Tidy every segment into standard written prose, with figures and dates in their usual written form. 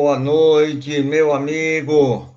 Boa noite, meu amigo,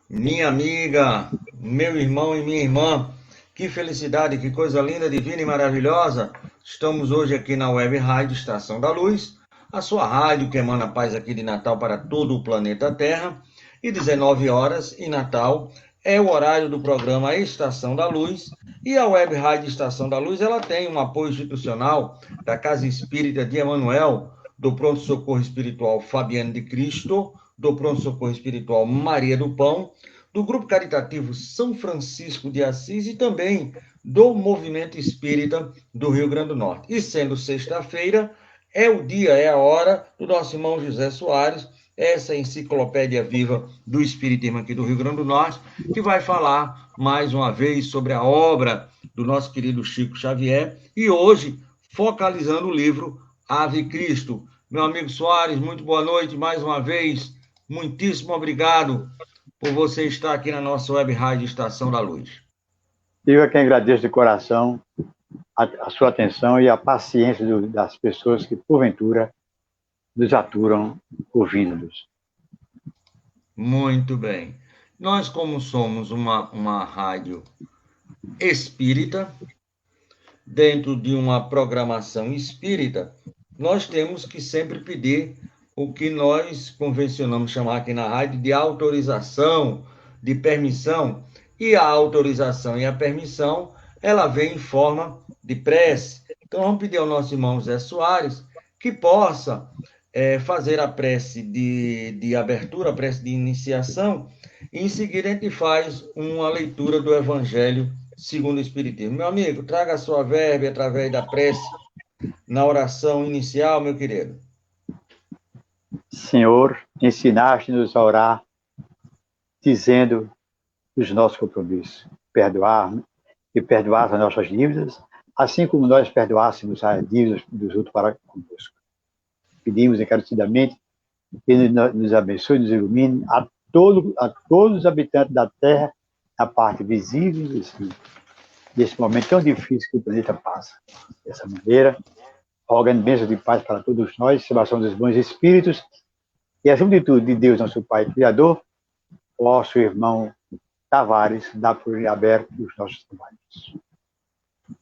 minha amiga, meu irmão e minha irmã. Que felicidade, que coisa linda, divina e maravilhosa. Estamos hoje aqui na Web Rádio Estação da Luz, a sua rádio que emana paz aqui de Natal para todo o planeta Terra. E 19 horas em Natal é o horário do programa Estação da Luz. E a Web Rádio Estação da Luz, ela tem um apoio institucional da Casa Espírita de Emanuel, do Pronto Socorro Espiritual Fabiano de Cristo, do Pronto Socorro Espiritual Maria do Pão, do Grupo Caritativo São Francisco de Assis e também do Movimento Espírita do Rio Grande do Norte. E sendo sexta-feira, é o dia, é a hora do nosso irmão José Soares, essa enciclopédia viva do Espiritismo aqui do Rio Grande do Norte, que vai falar mais uma vez sobre a obra do nosso querido Chico Xavier e hoje focalizando o livro Ave Cristo. Meu amigo Soares, muito boa noite mais uma vez. Muitíssimo obrigado por você estar aqui na nossa web rádio Estação da Luz. Eu é que agradeço de coração a sua atenção e a paciência das pessoas que, porventura, nos aturam ouvindo-nos. Muito bem. Nós, como somos uma rádio espírita, dentro de uma programação espírita, nós temos que sempre pedir o que nós convencionamos chamar aqui na rádio de autorização, de permissão. E a autorização e a permissão, ela vem em forma de prece. Então, vamos pedir ao nosso irmão Zé Soares que possa fazer a prece de abertura, a prece de iniciação, e em seguida a gente faz uma leitura do Evangelho segundo o Espiritismo. Meu amigo, traga a sua verve através da prece na oração inicial, meu querido. Senhor, ensinaste-nos a orar, dizendo os nossos compromissos, perdoar as nossas dívidas, assim como nós perdoássemos as dívidas dos outros para conosco. Pedimos encarecidamente que nos abençoe, nos ilumine a todos os habitantes da Terra, na parte visível desse momento tão difícil que o planeta passa. Dessa maneira, rogando bênção de paz para todos nós, salvação dos bons espíritos, e acima de tudo, de Deus, nosso Pai Criador, vosso irmão Tavares, dá por aberto os nossos trabalhos.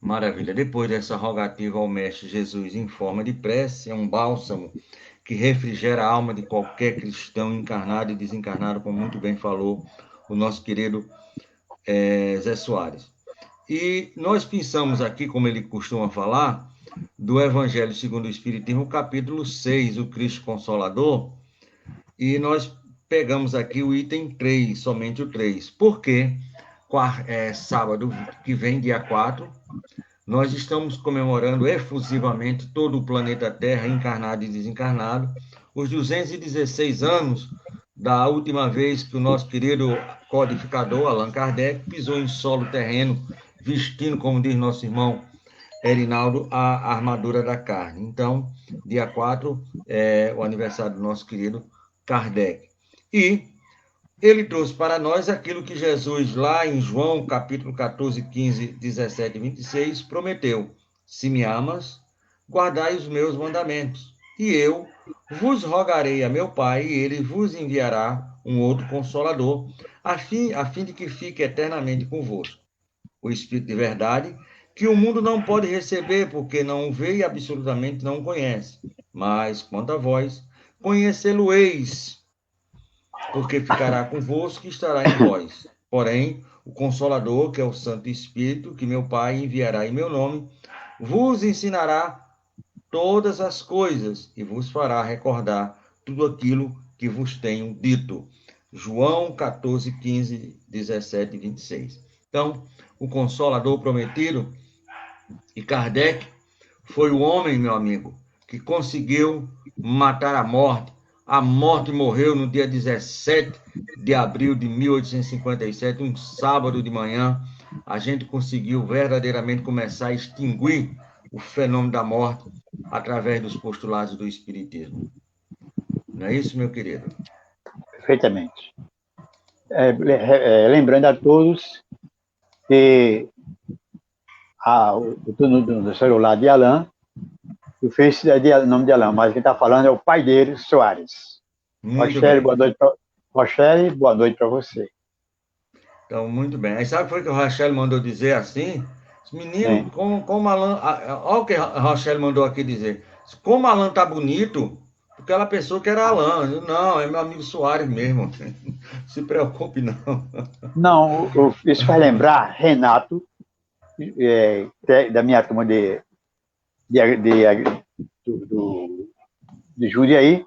Maravilha. Depois dessa rogativa ao Mestre Jesus em forma de prece, é um bálsamo que refrigera a alma de qualquer cristão encarnado e desencarnado, como muito bem falou o nosso querido Zé Soares. E nós pensamos aqui, como ele costuma falar, do Evangelho segundo o Espiritismo, capítulo 6, o Cristo Consolador, e nós pegamos aqui o item 3, somente o 3. Porque sábado que vem, dia 4, nós estamos comemorando efusivamente todo o planeta Terra, encarnado e desencarnado, os 216 anos da última vez que o nosso querido codificador, Allan Kardec, pisou em solo terreno, vestindo, como diz nosso irmão Erinaldo, a armadura da carne. Então, dia 4 é o aniversário do nosso querido Kardec. E ele trouxe para nós aquilo que Jesus, lá em João, capítulo 14, 15, 17 e 26, prometeu. Se me amas, guardai os meus mandamentos. E eu vos rogarei a meu Pai, e ele vos enviará um outro Consolador, a fim de que fique eternamente convosco. O Espírito de verdade, que o mundo não pode receber, porque não o vê e absolutamente não o conhece. Mas, quanto a vós, conhecê-lo-eis, porque ficará convosco e estará em vós. Porém, o Consolador, que é o Santo Espírito, que meu Pai enviará em meu nome, vos ensinará todas as coisas e vos fará recordar tudo aquilo que vos tenho dito. João 14, 15, 17 e 26. Então, o Consolador prometido, e Kardec foi o homem, meu amigo, que conseguiu matar a morte. A morte morreu no dia 17 de abril de 1857, um sábado de manhã. A gente conseguiu verdadeiramente começar a extinguir o fenômeno da morte através dos postulados do Espiritismo. Não é isso, meu querido? Perfeitamente. Lembrando a todos que no celular de Alain, o Face é o nome de Alain, mas quem está falando é o pai dele, Soares. Muito Rochelle, bem. boa noite para Rochelle, boa noite para você. Então, muito bem. Aí sabe o que foi que o Rachel mandou dizer assim? Sim. Menino, como Alan. Olha o que a Rachel mandou aqui dizer. Como Alan tá bonito, porque ela pensou que era Alan. Não, é meu amigo Soares mesmo. Se preocupe, não. Não, isso faz lembrar Renato, da minha turma do, de Jundiaí.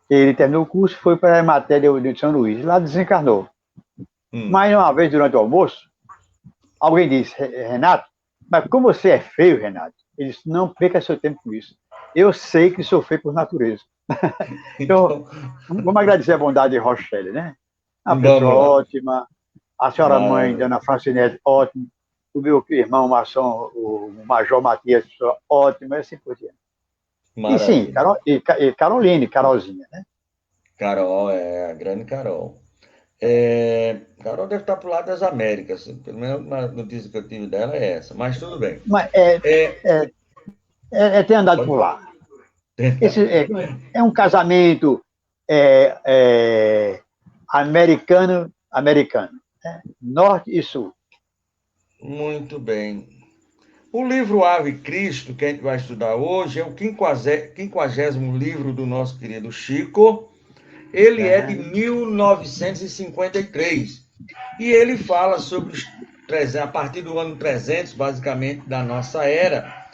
Ele terminou o curso, foi para a matéria de São Luís, lá desencarnou. Hum. Mas uma vez durante o almoço, alguém disse, Renato, mas como você é feio, Renato? Ele disse, não perca seu tempo com isso. Eu sei que sou feio por natureza. Então, Então, vamos agradecer a bondade de Rochelle, né? Uma pessoa vamos lá. ótima, a senhora mãe, Maravilha. Dona Francinete, ótimo, o meu irmão maçom, o Major Matias, pessoa ótima, e assim por diante. E sim, Maravilha. Caroline, Carolzinha, né? Carol, a grande Carol. Carol deve estar pro lado das Américas. Pelo menos a notícia que eu tive dela é essa. Mas tudo bem. Mas É, ter andado pode por lá. tentar. Esse é um casamento é, é, americano, né? Norte e sul. Muito bem. O livro Ave Cristo, que a gente vai estudar hoje, é o 50º livro do nosso querido Chico. Ele é de Né? 1953. E ele fala sobre a partir do ano 300, basicamente, da nossa era,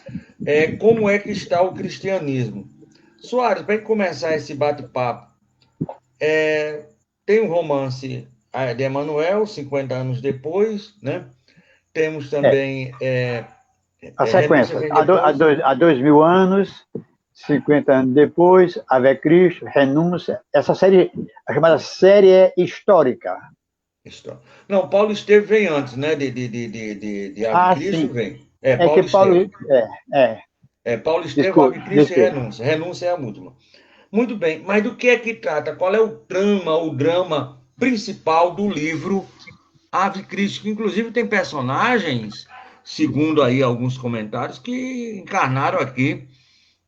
como é que está o cristianismo. Soares, para começar esse bate-papo, tem um romance de Emanuel, 50 anos depois, né? Temos É, também a Renúncia sequência. vem depois. Há 2000 anos, 50 anos depois, Ave Cristo, Renúncia. Essa série, a chamada série histórica. Não, Paulo Estevam vem antes, né? De Ave Ah, Cristo sim. vem. É que Paulo Paulo. Estevam. É, Paulo Estevam, desculpe, Ave Cristo e desculpe. Renúncia. Renúncia é a última. Muito bem, mas do que é que trata? Qual é o drama principal do livro Ave Cristo? Que inclusive tem personagens, segundo aí alguns comentários, que encarnaram aqui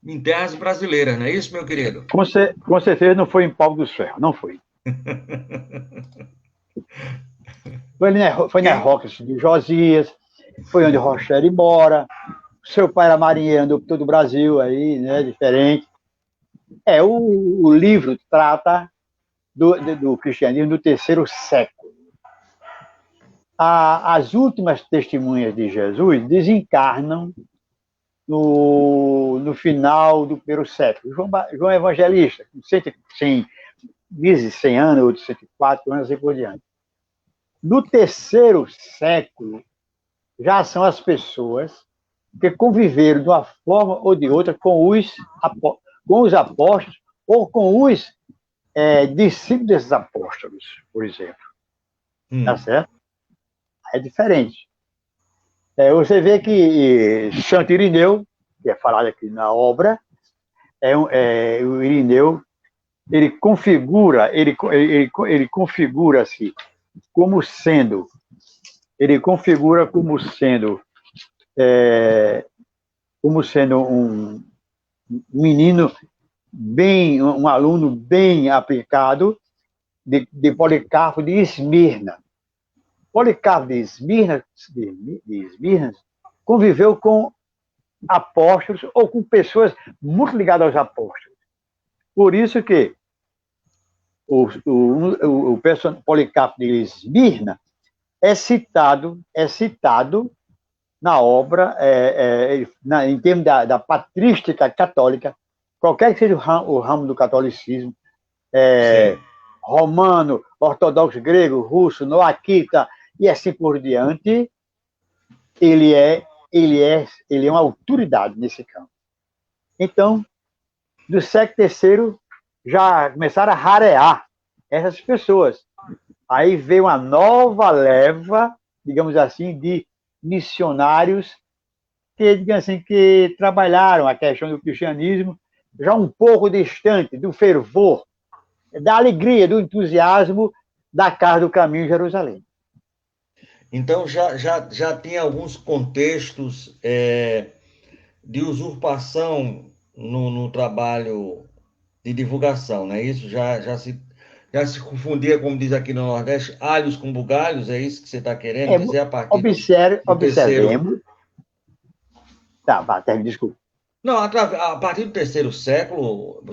em terras brasileiras, não é isso, meu querido? Com certeza não foi em Paulo dos Ferros, não foi. Foi na Quem? Roca de Josias, foi onde Rochelle mora. Seu pai era marinheiro, andou por todo o Brasil aí, né? Diferente. O livro trata do cristianismo do terceiro século. As últimas testemunhas de Jesus desencarnam no final do primeiro século. João Evangelista, com 100 anos, outros 104 anos e por diante. No terceiro século, já são as pessoas que conviveram de uma forma ou de outra com os apóstolos ou com os discípulos desses apóstolos, por exemplo. Tá Hum, certo? É diferente. Você vê que Santo Irineu, que é falado aqui na obra, o Irineu, ele configura-se como sendo, ele configura como sendo um menino um aluno bem aplicado de Policarpo de Esmirna. Policarpo de Esmirna conviveu com apóstolos ou com pessoas muito ligadas aos apóstolos. Por isso que o Policarpo de Esmirna é citado na obra, em termos da patrística católica, qualquer que seja o ramo do catolicismo, sim. romano, ortodoxo, grego, russo, noaquita e assim por diante, ele é uma autoridade nesse campo. Então, do século terceiro já começaram a rarear essas pessoas. Aí veio uma nova leva, digamos assim, de missionários digamos assim, que trabalharam a questão do cristianismo já um pouco distante do fervor, da alegria, do entusiasmo da casa do caminho em Jerusalém. Então já tinha alguns contextos de usurpação no trabalho de divulgação, né? Isso já se confundia, como diz aqui no Nordeste, alhos com bugalhos, é isso que você está querendo É, dizer a partir do terceiro. observemos. Tá, desculpa. Não, a partir do terceiro século,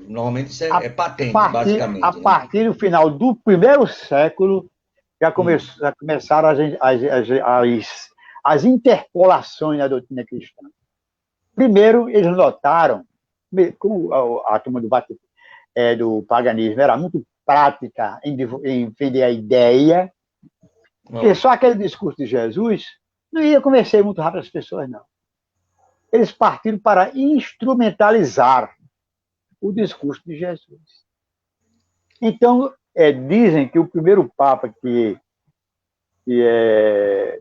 normalmente isso A é patente, a basicamente, né? partir do final do primeiro século, Hum, já começaram as interpolações na doutrina cristã. Primeiro, eles notaram, como a turma do paganismo era muito prática em vender a ideia, que ó, só aquele discurso de Jesus não ia convencer muito rápido as pessoas, não. Eles partiram para instrumentalizar o discurso de Jesus. Então, dizem que o primeiro Papa que é.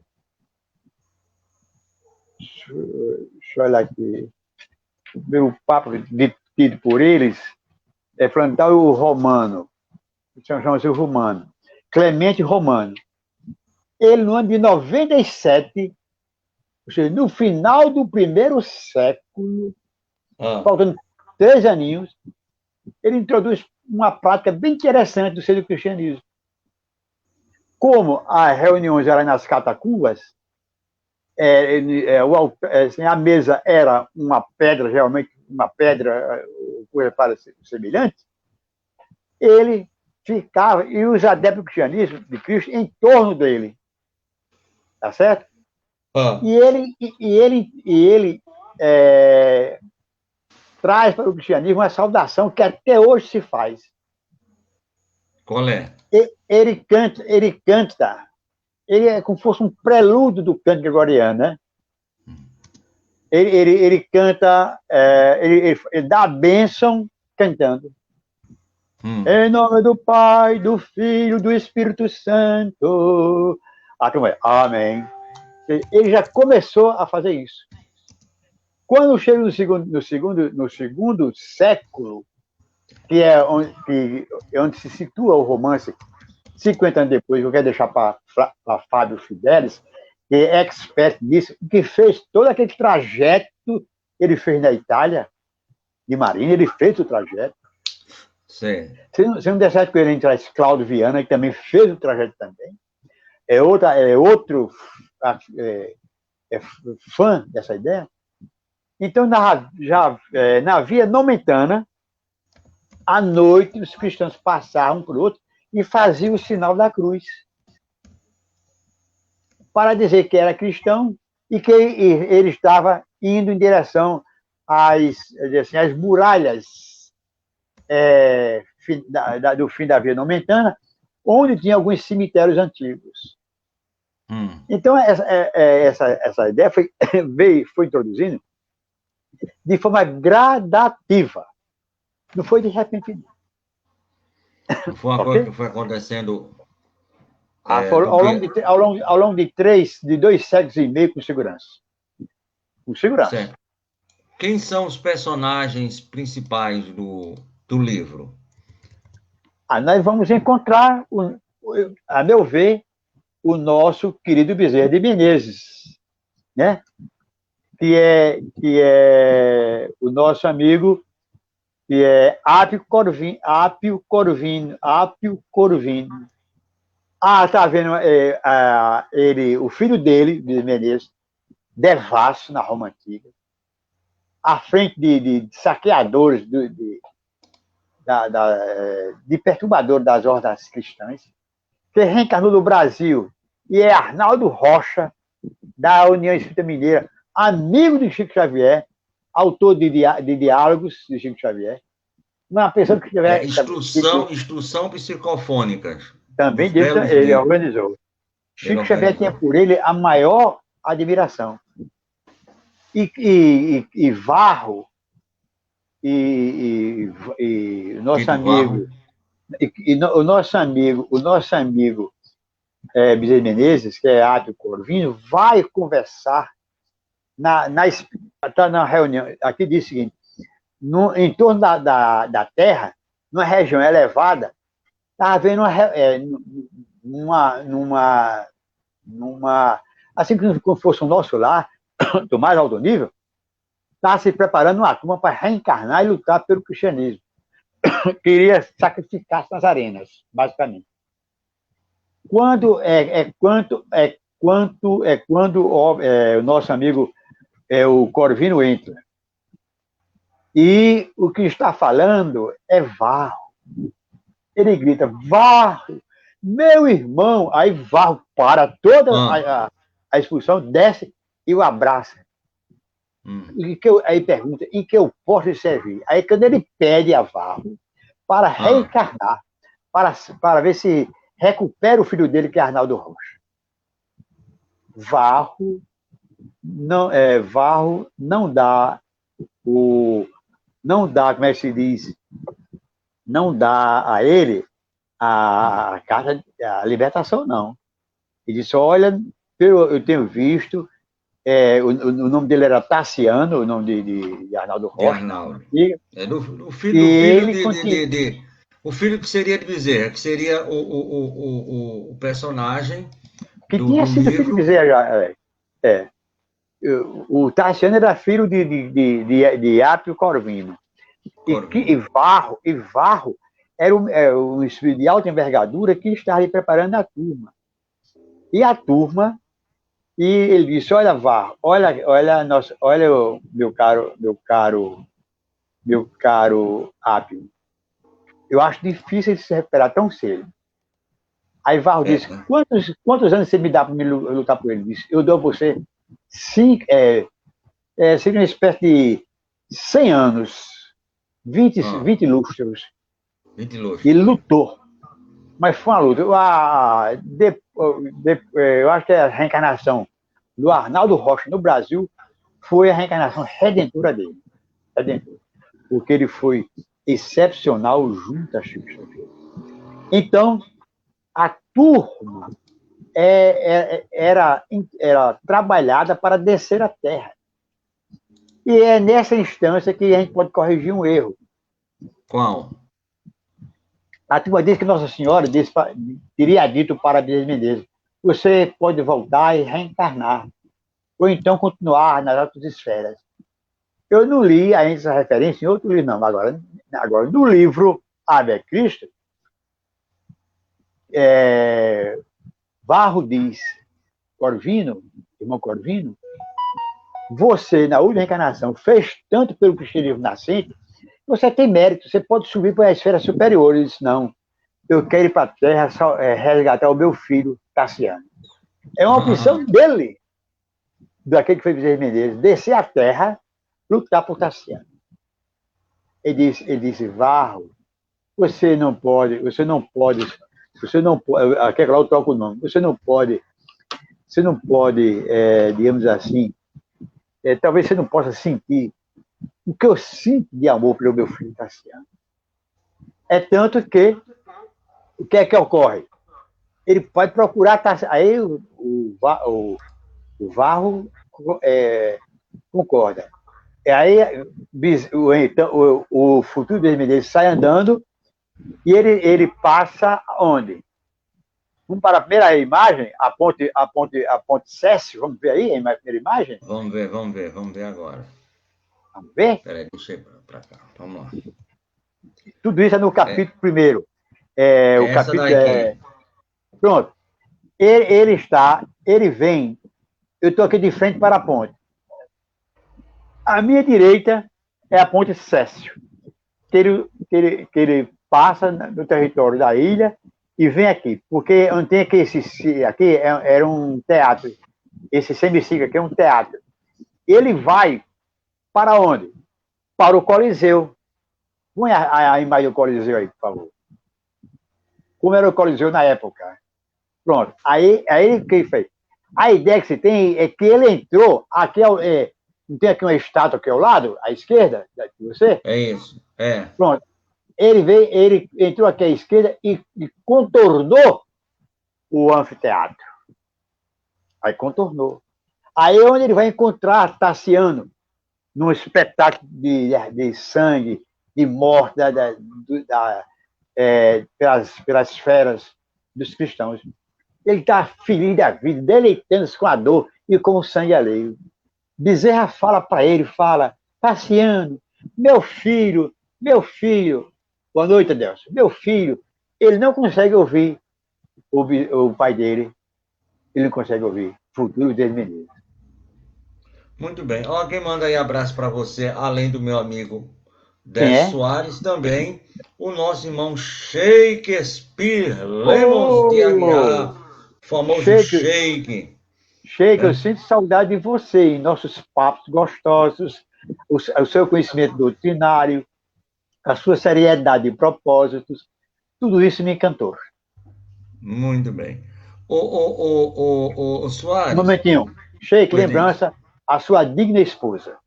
Deixa eu olhar aqui. O primeiro Papa dito por eles é Plantal Romano, chama-se Romano, Clemente Romano. Ele, no ano de 97, ou seja, no final do primeiro século, ó, faltando 3 aninhos, ele introduz uma prática bem interessante do seio do cristianismo. Como as reuniões eram nas catacumbas, assim, a mesa era uma pedra, realmente uma pedra, coisa semelhante, ele ficava, e os adeptos do cristianismo, de Cristo, em torno dele. Tá certo? ó, E ele traz para o cristianismo uma saudação que até hoje se faz. qual é? Ele é como se fosse um prelúdio do canto gregoriano, né? Ele canta, ele dá a bênção cantando. Em nome do Pai, do Filho, do Espírito Santo. Amém. Ele já começou a fazer isso. Quando chega no segundo século, que é onde se situa o romance, 50 anos depois, eu quero deixar para Fábio Fidelis, que é expert nisso, que fez todo aquele trajeto que ele fez na Itália, de Marinha, ele fez o trajeto. Sim. Se não der certo com ele, a gente traz Cláudio Viana, que também fez o trajeto também. É outro fã dessa ideia. Então, na via Nomentana, à noite, os cristãos passavam um por outro e faziam o sinal da cruz, para dizer que era cristão e que ele estava indo em direção às muralhas do fim da Via Nomentana, onde tinha alguns cemitérios antigos. Então, essa ideia foi introduzindo de forma gradativa. Não foi de repente. Não foi uma Okay? coisa que foi acontecendo ao longo de 2 séculos e meio, com segurança. Com segurança. Certo. Quem são os personagens principais do livro? Nós vamos encontrar, a meu ver, o nosso querido Bezerra de Menezes, né? que é o nosso amigo, que é Apio Corvino. Tá vendo o filho dele, de Menezes, devasso na Roma Antiga, à frente de saqueadores, de perturbadores das ordens cristãs, que reencarnou no Brasil, e é Arnaldo Rocha, da União Espírita Mineira, amigo de Chico Xavier, autor de diálogos de Chico Xavier, uma pessoa que tiver... Instrução psicofônica. Também ele organizou. Chico Xavier tinha por ele a maior admiração. E Varro, e nosso amigo, o nosso amigo Bezerra Menezes, que é Apio Corvino, vai conversar na reunião. Aqui diz o seguinte: em torno da Terra, numa região elevada, estava havendo assim como fosse o nosso lar, do mais alto nível, estava se preparando uma turma para reencarnar e lutar pelo cristianismo. queria sacrificar nas arenas, basicamente. Quando o nosso amigo o Corvino entra. E o que está falando é Varro. Ele grita, Varro, meu irmão. Aí Varro para toda a expulsão, desce e o abraça. Aí pergunta, em que eu posso servir? Aí quando ele pede a Varro para reencarnar, para ver se recupera o filho dele, que é Arnaldo Rocha. Varro não dá como é que se diz, não dá a ele a carta, a libertação, não. Ele disse, olha, eu tenho visto, o nome dele era Tassiano, o nome de Arnaldo Rocha. De Arnaldo. O filho que seria de Bezerra, que seria o personagem que tinha sido filho de Bezerra. O Tassiano era filho de Apio Corvino. E Varro era um espírito de alta envergadura que estava ali preparando a turma. E a turma, e ele disse, olha, Varro, olha meu caro Apio, eu acho difícil de se recuperar tão cedo. Aí Varro disse, quantos anos você me dá para me lutar por ele? Ele disse, eu dou a você 5, seria uma espécie de 100 anos, 20 lustros. 20 lustros. E lutou. Mas foi uma luta. Eu acho que a reencarnação do Arnaldo Rocha no Brasil foi a reencarnação redentora dele. Porque ele foi excepcional junto a Chico Xavier. Então, a turma era trabalhada para descer a terra. E é nessa instância que a gente pode corrigir um erro. Qual? A turma diz que Nossa Senhora teria dito para Bezerra Menezes, você pode voltar e reencarnar, ou então continuar nas outras esferas. Eu não li ainda essa referência em outro livro, não. Agora no livro Ave a Cristo, Varro diz, irmão Corvino, você, na última reencarnação, fez tanto pelo cristianismo nascente, você tem mérito, você pode subir para a esfera superior. Ele disse, não, eu quero ir para a Terra resgatar o meu filho, Tassiano. É uma opção dele, daquele que foi Bezerra Menezes, descer a Terra, lutar por Tassiano. Ele disse, Varro, você não pode, aquele lá eu troco o nome, você não pode, digamos assim, talvez você não possa sentir o que eu sinto de amor pelo meu filho Tassiano. É tanto que, o que é que ocorre? Ele pode procurar Tassiano. Aí o Varro concorda. Aí o futuro Bezerra Menezes sai andando e ele passa onde? Vamos para a primeira imagem, a ponte Cécio, vamos ver aí a primeira imagem? Vamos ver agora. Vamos ver? Peraí, deixa eu ir para cá, vamos lá. Tudo isso é no capítulo primeiro. O capítulo pronto. Ele vem, eu estou aqui de frente para a ponte. À minha direita é a ponte Cécio, que ele passa no território da ilha e vem aqui, porque onde tem aqui era um teatro, esse semiciclo aqui é um teatro. Ele vai para onde? Para o Coliseu. Põe a imagem do Coliseu aí, por favor. Como era o Coliseu na época. Pronto. Aí o que ele fez? A ideia que se tem é que ele entrou, aqui não tem aqui uma estátua aqui ao lado, à esquerda de você? É isso, Pronto. Ele entrou aqui à esquerda e contornou o anfiteatro. Aí contornou. Aí é onde ele vai encontrar Tassiano, num espetáculo de sangue, de morte pelas feras dos cristãos. Ele está feliz da vida, deleitando-se com a dor e com o sangue alheio. Bezerra fala para ele, Tassiano, meu filho, Boa noite, Adelson. Meu filho, ele não consegue ouvir o pai dele, ele não consegue ouvir. Futuro dele, menino. Muito bem. Ó, quem manda aí abraço para você, além do meu amigo Quem Décio é? Soares, também o nosso irmão Shakespeare Lemos de Ô, Aguiar, famoso Sheik, Sheik, Sheik, eu né? sinto saudade de você, em nossos papos gostosos, o seu conhecimento doutrinário, a sua seriedade de propósitos, tudo isso me encantou. Muito bem. Ô, Um Soares, momentinho. Sheik, pois diz. lembrança, a sua digna esposa.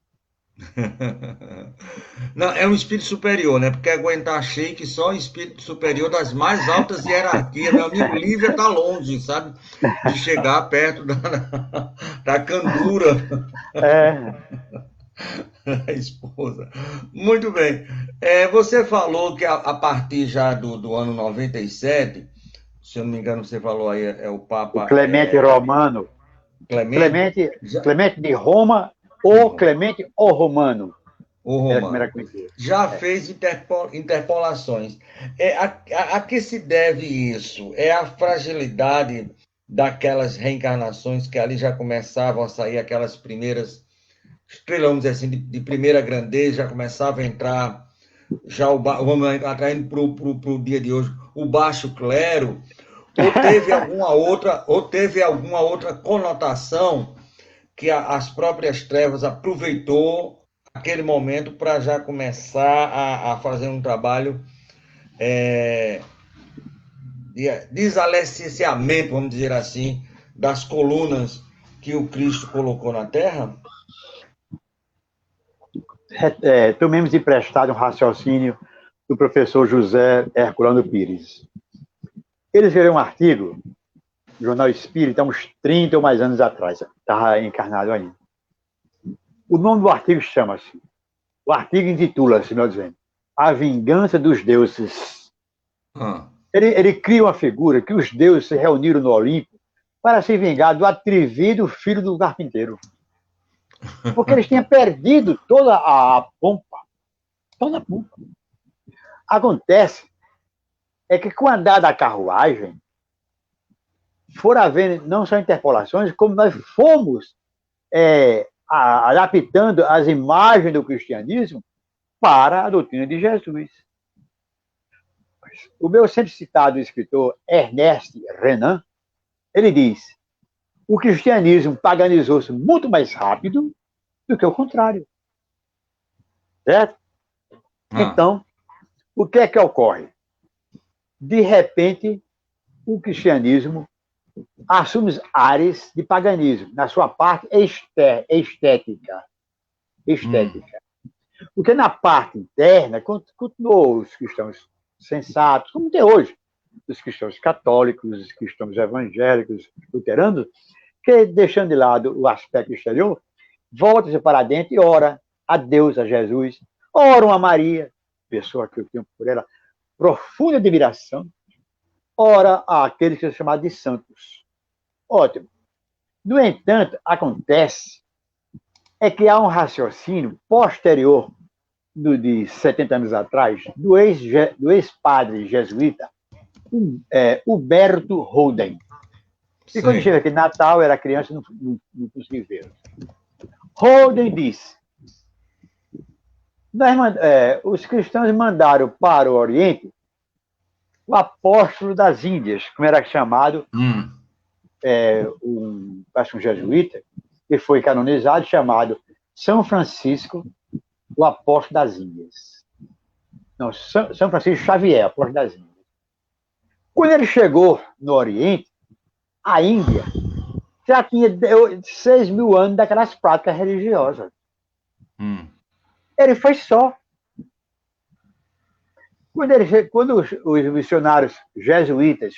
Não, é um espírito superior, né? Porque aguentar Sheik só um espírito superior das mais altas hierarquias. Meu amigo Lívia está longe, sabe? De chegar perto da candura É, da esposa. Muito bem. Você falou que a partir já do ano 97, se eu não me engano, você falou aí, o o Papa Clemente Romano, Clemente, Clemente, já, Clemente de Roma de ou Roma, Clemente o Romano, o era como era Romano, conhecido. já É. fez interpolações. A que se deve isso? É a fragilidade daquelas reencarnações que ali já começavam a sair aquelas primeiras estrelas, vamos dizer assim, de primeira grandeza, já começava a entrar, já vamos atraindo para o dia de hoje, o baixo clero, ou teve alguma outra conotação que as próprias trevas aproveitou aquele momento para já começar a fazer um trabalho de desaliciamento, vamos dizer assim, das colunas que o Cristo colocou na Terra? Tomemos emprestado um raciocínio do professor José Herculano Pires. Ele escreveu um artigo no Jornal Espírita, uns 30 ou mais anos atrás, estava encarnado ainda. O nome do artigo chama-se, o artigo intitula-se, melhor dizendo, A Vingança dos Deuses. Ah. Ele cria uma figura que os deuses se reuniram no Olimpo para se vingar do atrevido filho do carpinteiro. Porque eles tinham perdido toda a pompa. Toda a pompa. Acontece é que com a andar da carruagem, foram havendo não só interpolações, como nós fomos adaptando as imagens do cristianismo para a doutrina de Jesus. O meu sempre citado escritor Ernest Renan, ele diz: o cristianismo paganizou-se muito mais rápido do que o contrário. Certo? Então, o que é que ocorre? De repente, o cristianismo assume ares de paganismo, na sua parte estética. Porque na parte interna, continuou os cristãos sensatos, como tem hoje, os cristãos católicos, os cristãos evangélicos, luteranos, que, deixando de lado o aspecto exterior, volta-se para dentro e ora a Deus, a Jesus, oram a Maria, pessoa que eu tenho por ela profunda admiração, ora àqueles que são chamados de santos. Ótimo. No entanto, acontece que há um raciocínio posterior de 70 anos atrás, do ex-padre jesuíta, Huberto Holden. E quando chega aqui em Natal, era criança, não consegui ver. Holden diz: os cristãos mandaram para o Oriente o apóstolo das Índias, como era chamado, acho um jesuíta, que foi canonizado, chamado São Francisco, o apóstolo das Índias. Não, São Francisco Xavier, apóstolo das Índias. Quando ele chegou no Oriente, a Índia já tinha 6 mil anos daquelas práticas religiosas. Ele foi só. Quando os missionários jesuítas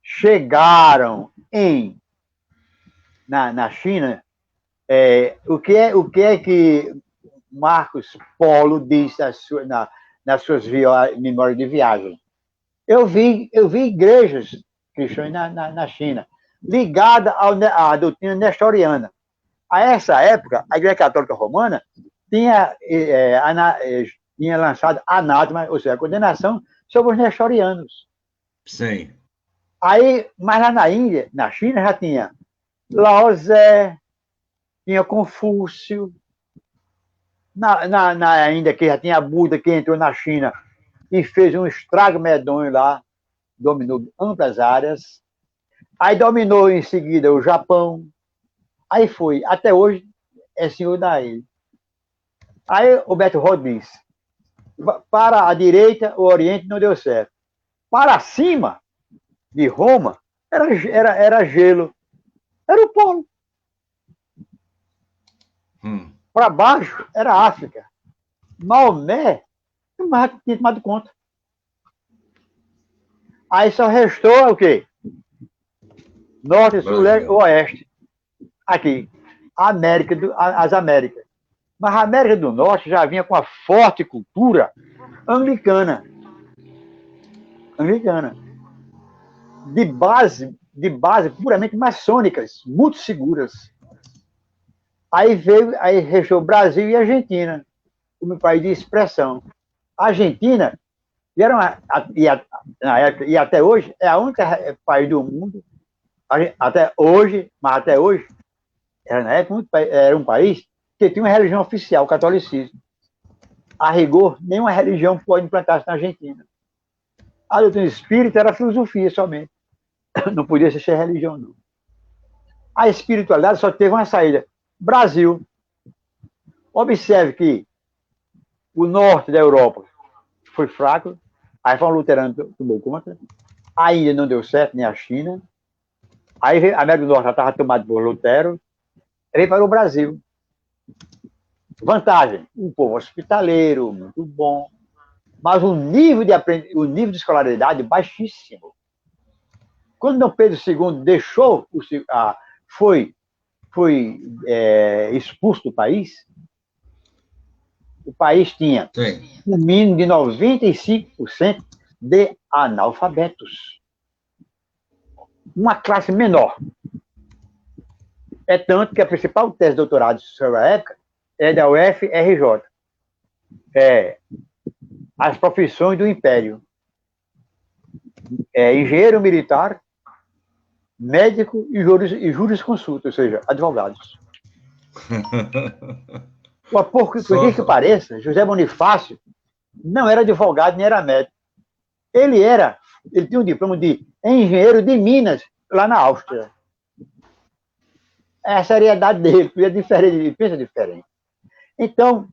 chegaram na China, o que é que Marcos Polo diz nas suas memórias de viagem? Eu vi igrejas cristãs na China, ligadas à doutrina nestoriana. A essa época, a Igreja Católica Romana tinha tinha lançado anátema, ou seja, a condenação sobre os nestorianos. Sim. Aí, mas lá na Índia, na China, já tinha Lao Tse, tinha Confúcio. Na Índia, que já tinha Buda, que entrou na China e fez um estrago medonho lá, dominou amplas áreas. Aí dominou em seguida o Japão. Aí foi, até hoje, é senhor da ilha. Aí o Beto Rodd disse, para a direita, o Oriente não deu certo. Para cima de Roma, era gelo. Era o polo. Para baixo, era África. Maomé, não tinha tomado conta. Aí só restou o quê? Norte, Sul, Leste, Oeste. Aqui, as Américas. Mas a América do Norte já vinha com uma forte cultura anglicana. De base puramente maçônicas, muito seguras. Aí restou Brasil e Argentina, como país de expressão. A Argentina, na época, e até hoje, é a única país do mundo, até hoje, na época, era um país que tinha uma religião oficial, o catolicismo. A rigor, nenhuma religião pode implantar-se na Argentina. A doutrina espírita era filosofia somente. Não podia ser religião, não. A espiritualidade só teve uma saída. Brasil. Observe que o norte da Europa foi fraco, a reforma luterana tomou conta, a Índia não deu certo, nem a China, aí a América do Norte já estava tomada por Lutero, veio para o Brasil. Vantagem, um povo hospitaleiro, muito bom, mas o nível de escolaridade baixíssimo. Quando Dom Pedro II deixou, foi expulso do país, o país tinha um mínimo de 95% de analfabetos. Uma classe menor. É tanto que a principal tese de doutorado sobre a época é da UFRJ. As profissões do Império. Engenheiro militar, médico e jurisconsulto, ou seja, advogados. Por que pareça, José Bonifácio não era advogado nem era médico. Ele tinha um diploma de engenheiro de Minas, lá na Áustria. É a seriedade dele, ele pensa diferente. Então,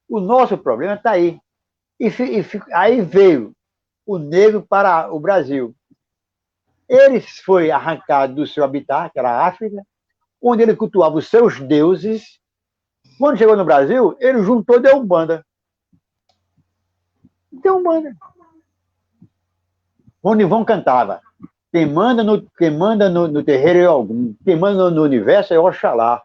o nosso problema está aí. Aí veio o negro para o Brasil. Ele foi arrancado do seu habitat, que era a África, onde ele cultuava os seus deuses. Quando chegou no Brasil, ele juntou deu Umbanda. Ronivon cantava: quem manda no terreiro é algum, quem manda no universo é Oxalá.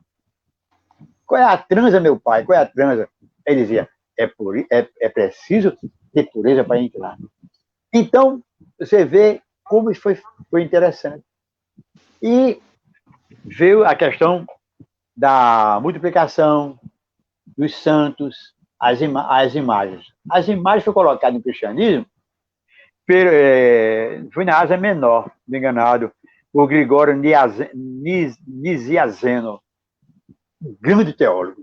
Qual é a transa, meu pai? Qual é a transa? Ele dizia: é preciso ter pureza para entrar. Então, você vê como isso foi interessante. E veio a questão da multiplicação dos santos, as imagens. As imagens foram colocadas no cristianismo, foi na Ásia Menor, me enganado, o Gregório Nisiazeno, um grande teólogo.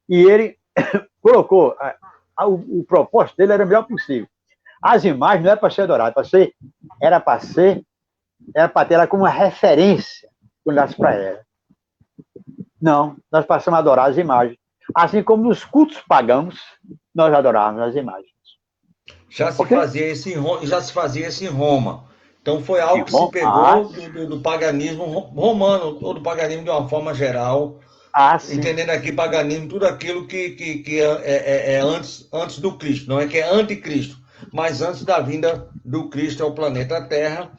E ele colocou, o propósito dele era o melhor possível. As imagens não era para ser adoradas, era para ter ela como uma referência quando olhasse para ela. Não, nós passamos a adorar as imagens. Assim como nos cultos pagãos, nós adorávamos as imagens. Já se fazia isso em Roma. Então foi algo que se pegou do paganismo romano, ou do paganismo de uma forma geral, entendendo aqui paganismo, tudo aquilo que é antes do Cristo, não é que é anticristo, mas antes da vinda do Cristo ao planeta Terra,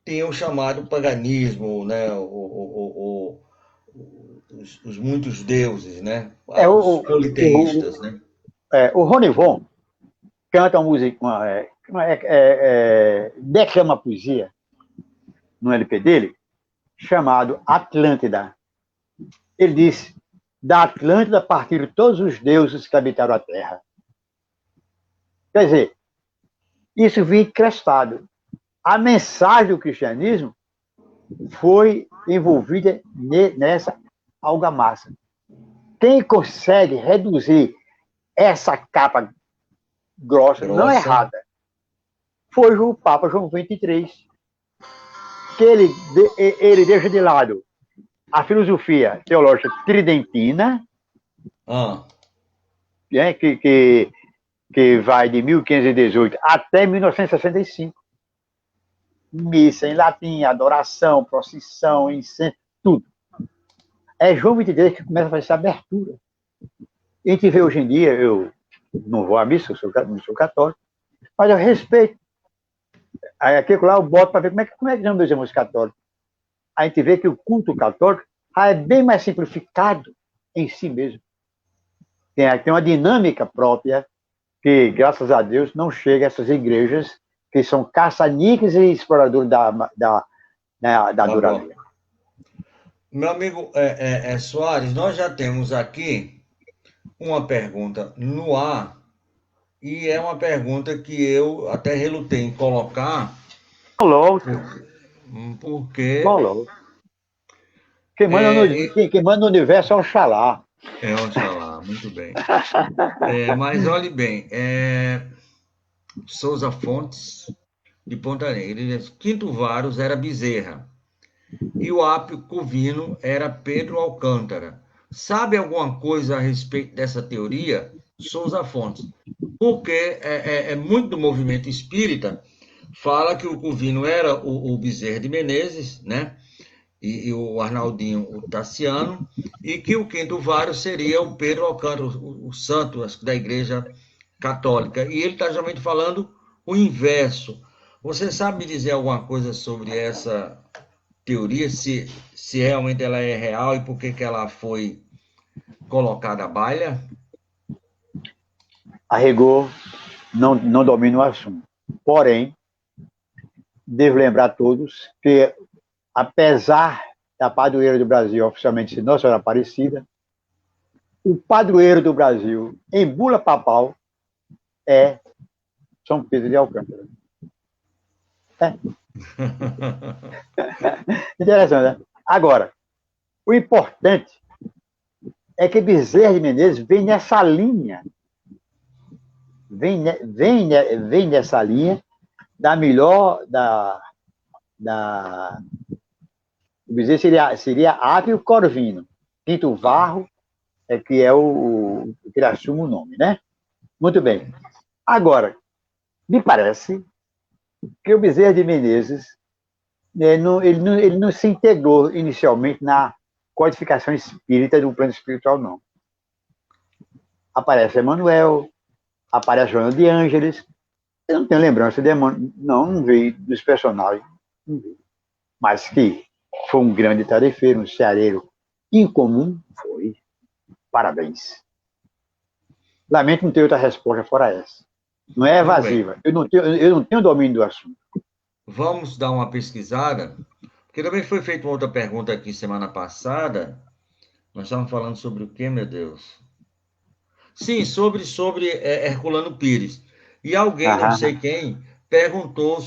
tem o chamado paganismo, né? Os muitos deuses, né? Os politeístas, né? O Ronivon canta uma música, declama poesia no LP dele, chamado Atlântida. Ele disse: Da Atlântida partiram todos os deuses que habitaram a Terra. Quer dizer, isso vinha encrestado. A mensagem do cristianismo foi envolvida nessa argamassa. Quem consegue reduzir essa capa grossa, não errada, foi o Papa João XXIII, que ele deixa de lado a filosofia teológica tridentina, que vai de 1518 até 1965. Missa em latim, adoração, procissão, incenso, tudo. É João XXIII que começa a fazer essa abertura. A gente vê hoje em dia, eu não vou à missa, eu não sou católico, mas eu respeito. Aí aqui lá eu boto para ver como é que nós somos católicos. A gente vê que o culto católico é bem mais simplificado em si mesmo. Tem uma dinâmica própria que, graças a Deus, não chega a essas igrejas que são caça-níqueis e exploradores da duraria. Meu amigo Soares, nós já temos aqui uma pergunta no ar, e é uma pergunta que eu até relutei em colocar. Porque... Quem manda no universo é Oxalá. É Oxalá, muito bem. Mas olhe bem, Souza Fontes, de Ponta Negra, ele diz: Quinto Varus era Bezerra e o Apio Corvino era Pedro Alcântara. Sabe alguma coisa a respeito dessa teoria? Souza Fontes. Porque muito do movimento espírita fala que o Corvino era o Bezerra de Menezes, né? E o Arnaldinho, o Tassiano, e que o Quinto Vário seria o Pedro Alcântara, o santo da Igreja Católica. E ele está justamente falando o inverso. Você sabe me dizer alguma coisa sobre essa teoria, se realmente ela é real e por que ela foi colocada à baila? A rigor, não domino o assunto. Porém, devo lembrar a todos que, apesar da padroeira do Brasil oficialmente ser Nossa Senhora Aparecida, o padroeiro do Brasil, em bula papal, é São Pedro de Alcântara. Interessante, né? Agora, o importante é que Bezerra de Menezes vem nessa linha, vem nessa linha da melhor, o Bezerra seria Ávio Corvino, Quinto Varro, que é o que ele assume o nome, né? Muito bem. Agora, me parece que o Bezerra de Menezes ele não se integrou inicialmente na codificação espírita do plano espiritual, não. Aparece Emmanuel, aparece Joana de Ângeles. Eu não tenho lembrança de Emmanuel, não vi dos personagens, não vi. Mas que foi um grande tarefeiro, um ceareiro incomum, foi. Parabéns. Lamento não ter outra resposta fora essa. Não é evasiva. Eu não tenho domínio do assunto. Vamos dar uma pesquisada, porque também foi feita uma outra pergunta aqui semana passada. Nós estávamos falando sobre o quê, meu Deus? Sim, sobre Herculano Pires. E alguém, não sei quem, perguntou,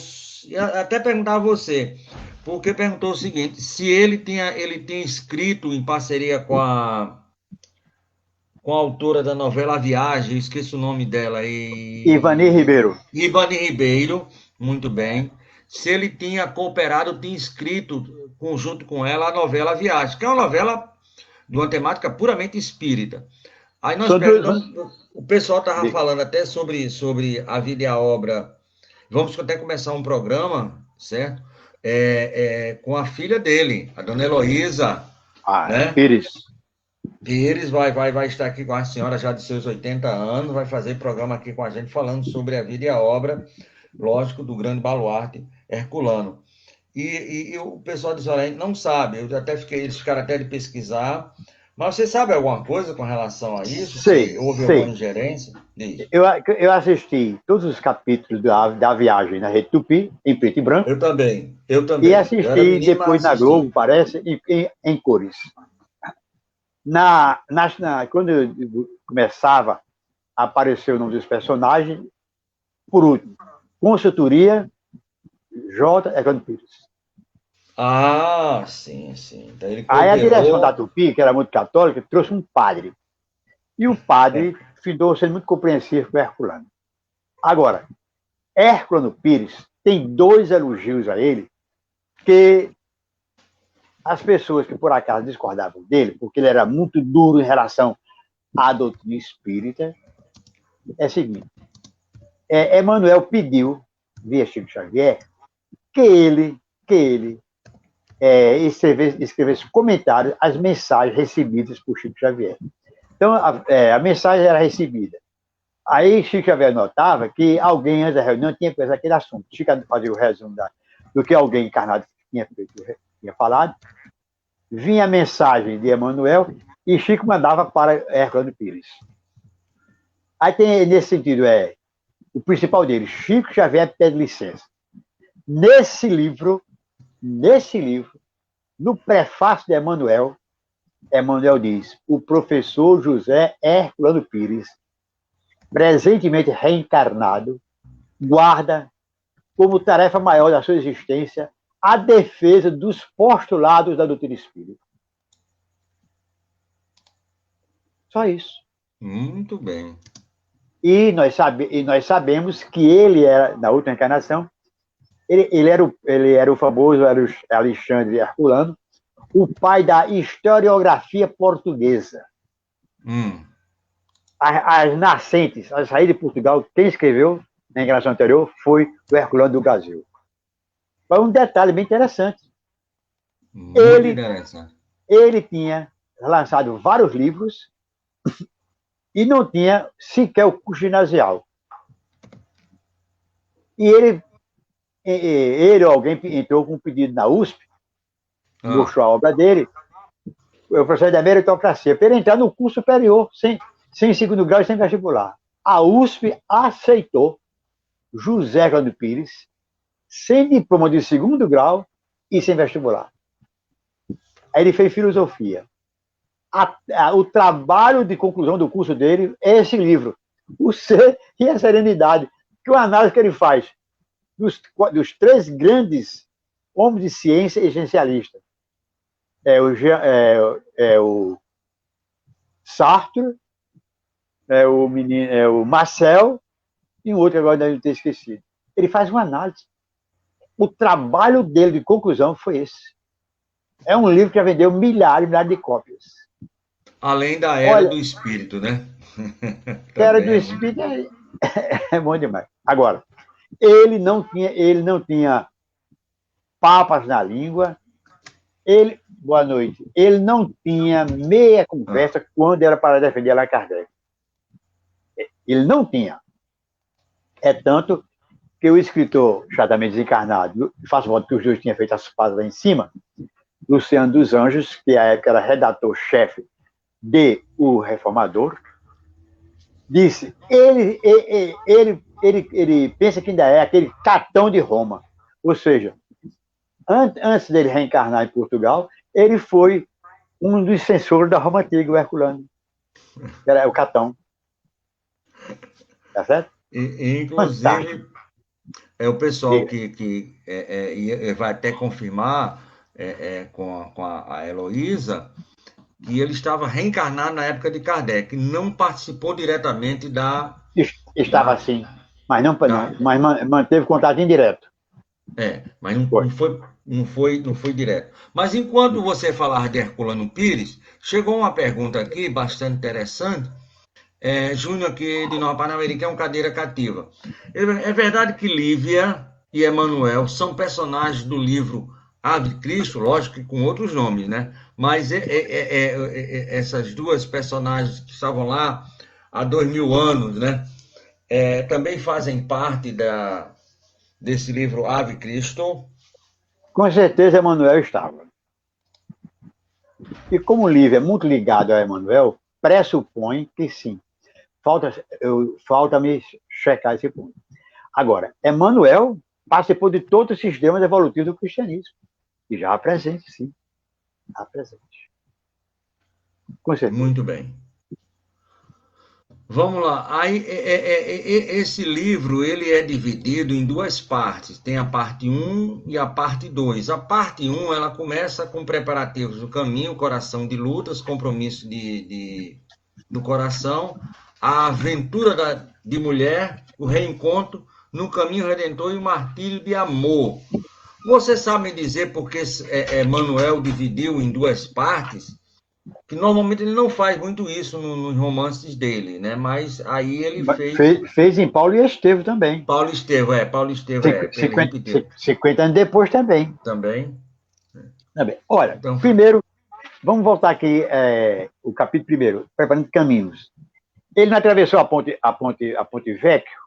até perguntar a você, porque perguntou o seguinte: se ele tinha escrito em parceria com a autora da novela A Viagem, esqueço o nome dela. Ivani Ribeiro. Ivani Ribeiro, muito bem. Se ele tinha cooperado, tinha escrito, junto com ela, a novela A Viagem, que é uma novela de uma temática puramente espírita. Aí nós o pessoal estava falando até sobre a vida e a obra. Vamos até começar um programa, certo? Com a filha dele, a dona Heloísa. Né? Pires vai estar aqui com a senhora já de seus 80 anos, vai fazer programa aqui com a gente falando sobre a vida e a obra, lógico, do grande baluarte Herculano. E o pessoal diz: olha, não sabe, eles ficaram até de pesquisar, mas você sabe alguma coisa com relação a isso? Sei. Houve alguma ingerência? Eu assisti todos os capítulos da Viagem na Rede Tupi, em preto e branco. Eu também. E assisti depois na Globo, parece, em cores. Quando começava a aparecer o nome dos personagens, por último, consultoria J. Herculano Pires. Ah, sim, sim. Então ele Aí a direção da cooperou. Tupi, que era muito católica, trouxe um padre. E o padre findou sendo muito compreensivo com o Herculano. Agora, Herculano Pires tem 2 elogios a ele que as pessoas que por acaso discordavam dele, porque ele era muito duro em relação à doutrina espírita, é o seguinte: Emmanuel pediu, via Chico Xavier, que ele escrevesse comentários às mensagens recebidas por Chico Xavier. Então, a mensagem era recebida. Aí Chico Xavier notava que alguém antes da reunião tinha coisa aquele assunto. Chico fazia o resumo do que alguém encarnado tinha falado. Vinha a mensagem de Emmanuel e Chico mandava para Herculano Pires. Aí tem, nesse sentido, o principal dele, Chico Xavier pede licença. Nesse livro, no prefácio de Emmanuel diz: o professor José Herculano Pires, presentemente reencarnado, guarda como tarefa maior da sua existência a defesa dos postulados da doutrina espírita. Só isso. Muito bem. E nós sabemos que ele era, na última encarnação, ele era o famoso Alexandre Herculano, o pai da historiografia portuguesa. As nascentes, a saída de Portugal, quem escreveu na encarnação anterior foi o Herculano do Brasil. Foi um detalhe bem interessante. Muito interessante. Ele tinha lançado vários livros e não tinha sequer o curso ginasial. E ele ou alguém entrou com um pedido na USP, mostrou a obra dele, o processo da meritocracia, para ele entrar no curso superior, sem segundo grau e sem vestibular. A USP aceitou José Herculano Pires, sem diploma de segundo grau e sem vestibular. Aí ele fez filosofia. O trabalho de conclusão do curso dele é esse livro, O Ser e a Serenidade, que é uma análise que ele faz dos 3 grandes homens de ciência essencialistas. O Sartre, o Marcel e um outro que agora deve ter esquecido. Ele faz uma análise. O trabalho dele de conclusão foi esse. É um livro que já vendeu milhares de cópias. Além da Era do Espírito, né? Era do Espírito é bom demais. Agora, ele não tinha papas na língua. Boa noite. Ele não tinha meia conversa quando era para defender Allan Kardec. Ele não tinha. É tanto que o escritor, chatamente desencarnado, faço voto que os dois tinham feito as pazes lá em cima, Luciano dos Anjos, que à época era redator-chefe de O Reformador, disse: ele pensa que ainda é aquele Catão de Roma. Ou seja, antes dele reencarnar em Portugal, ele foi um dos censores da Roma Antiga, o Herculano. Era o Catão. Tá certo? Inclusive, o pessoal que vai até confirmar com a Heloísa que ele estava reencarnado na época de Kardec, não participou diretamente da... Estava assim, mas mas manteve contato indireto. Mas não foi direto. Mas enquanto você falava de Herculano Pires, chegou uma pergunta aqui bastante interessante. Júnior aqui de Nova Panamerica é um cadeira cativa. É verdade que Lívia e Emanuel são personagens do livro Ave Cristo, lógico que com outros nomes, né? Mas essas 2 personagens que estavam lá há 2000 anos, né? Também fazem parte desse livro Ave Cristo. Com certeza, Emanuel estava. E como o livro é muito ligado a Emanuel, pressupõe que sim. Falta-me checar esse ponto. Agora, Emanuel participou de todos os sistemas evolutivos do cristianismo. E já presente, sim. Já presente. Com certeza. Muito bem. Vamos lá. Aí, esse livro ele é dividido em duas partes. Tem a parte um e a parte 2. A parte um ela começa com preparativos do caminho, coração de lutas, compromisso do coração, a aventura de mulher, o reencontro no caminho redentor e o martírio de amor. Você sabe me dizer por que Manuel dividiu em duas partes? Que normalmente ele não faz muito isso nos romances dele, né? Mas aí ele fez. Fez em Paulo e Estevão também. Paulo Estevão, ele repetiu. 50 anos depois também. Também. Olha, Então, primeiro, vamos voltar aqui, o capítulo primeiro, preparando caminhos. Ele não atravessou a ponte Vecchio?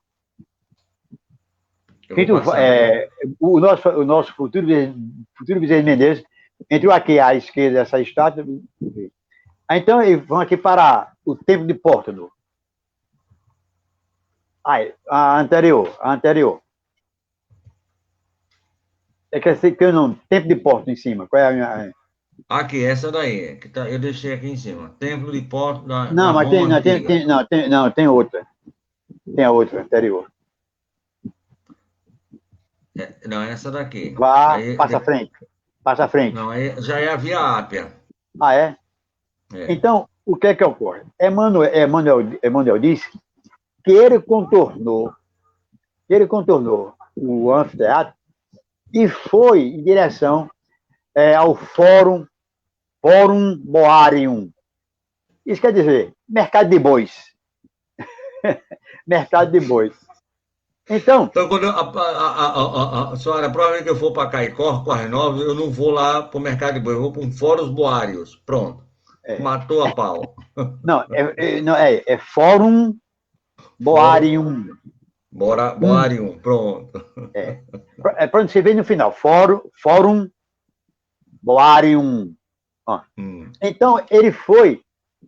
O nosso futuro Bezerra Menezes entrou aqui à esquerda dessa estátua. Então, vão aqui para o Templo de Pórtano. A anterior. É que eu não. Templo de Pórtano em cima. Qual é a minha. Aqui, essa daí. Que tá, eu deixei aqui em cima. Templo de Pórtano da Não, mas Roma tem outra. Tem a outra anterior. Não, essa daqui. Passa à frente. Não, aí já é a Via Ápia. É? Então, o que é que ocorre? Emmanuel disse que ele contornou o anfiteatro e foi em direção ao Fórum Boarium. Isso quer dizer, mercado de bois. Mercado de bois. Então, quando a senhora, provavelmente que eu for para Caicó, Corre Nova, eu não vou lá para o mercado de boi, eu vou para um Fórum Boários. Pronto. Matou a pau. Não, é Fórum Boarium. Boarium, pronto. Pronto, você vê no final. Fórum Boarium. Então, ele foi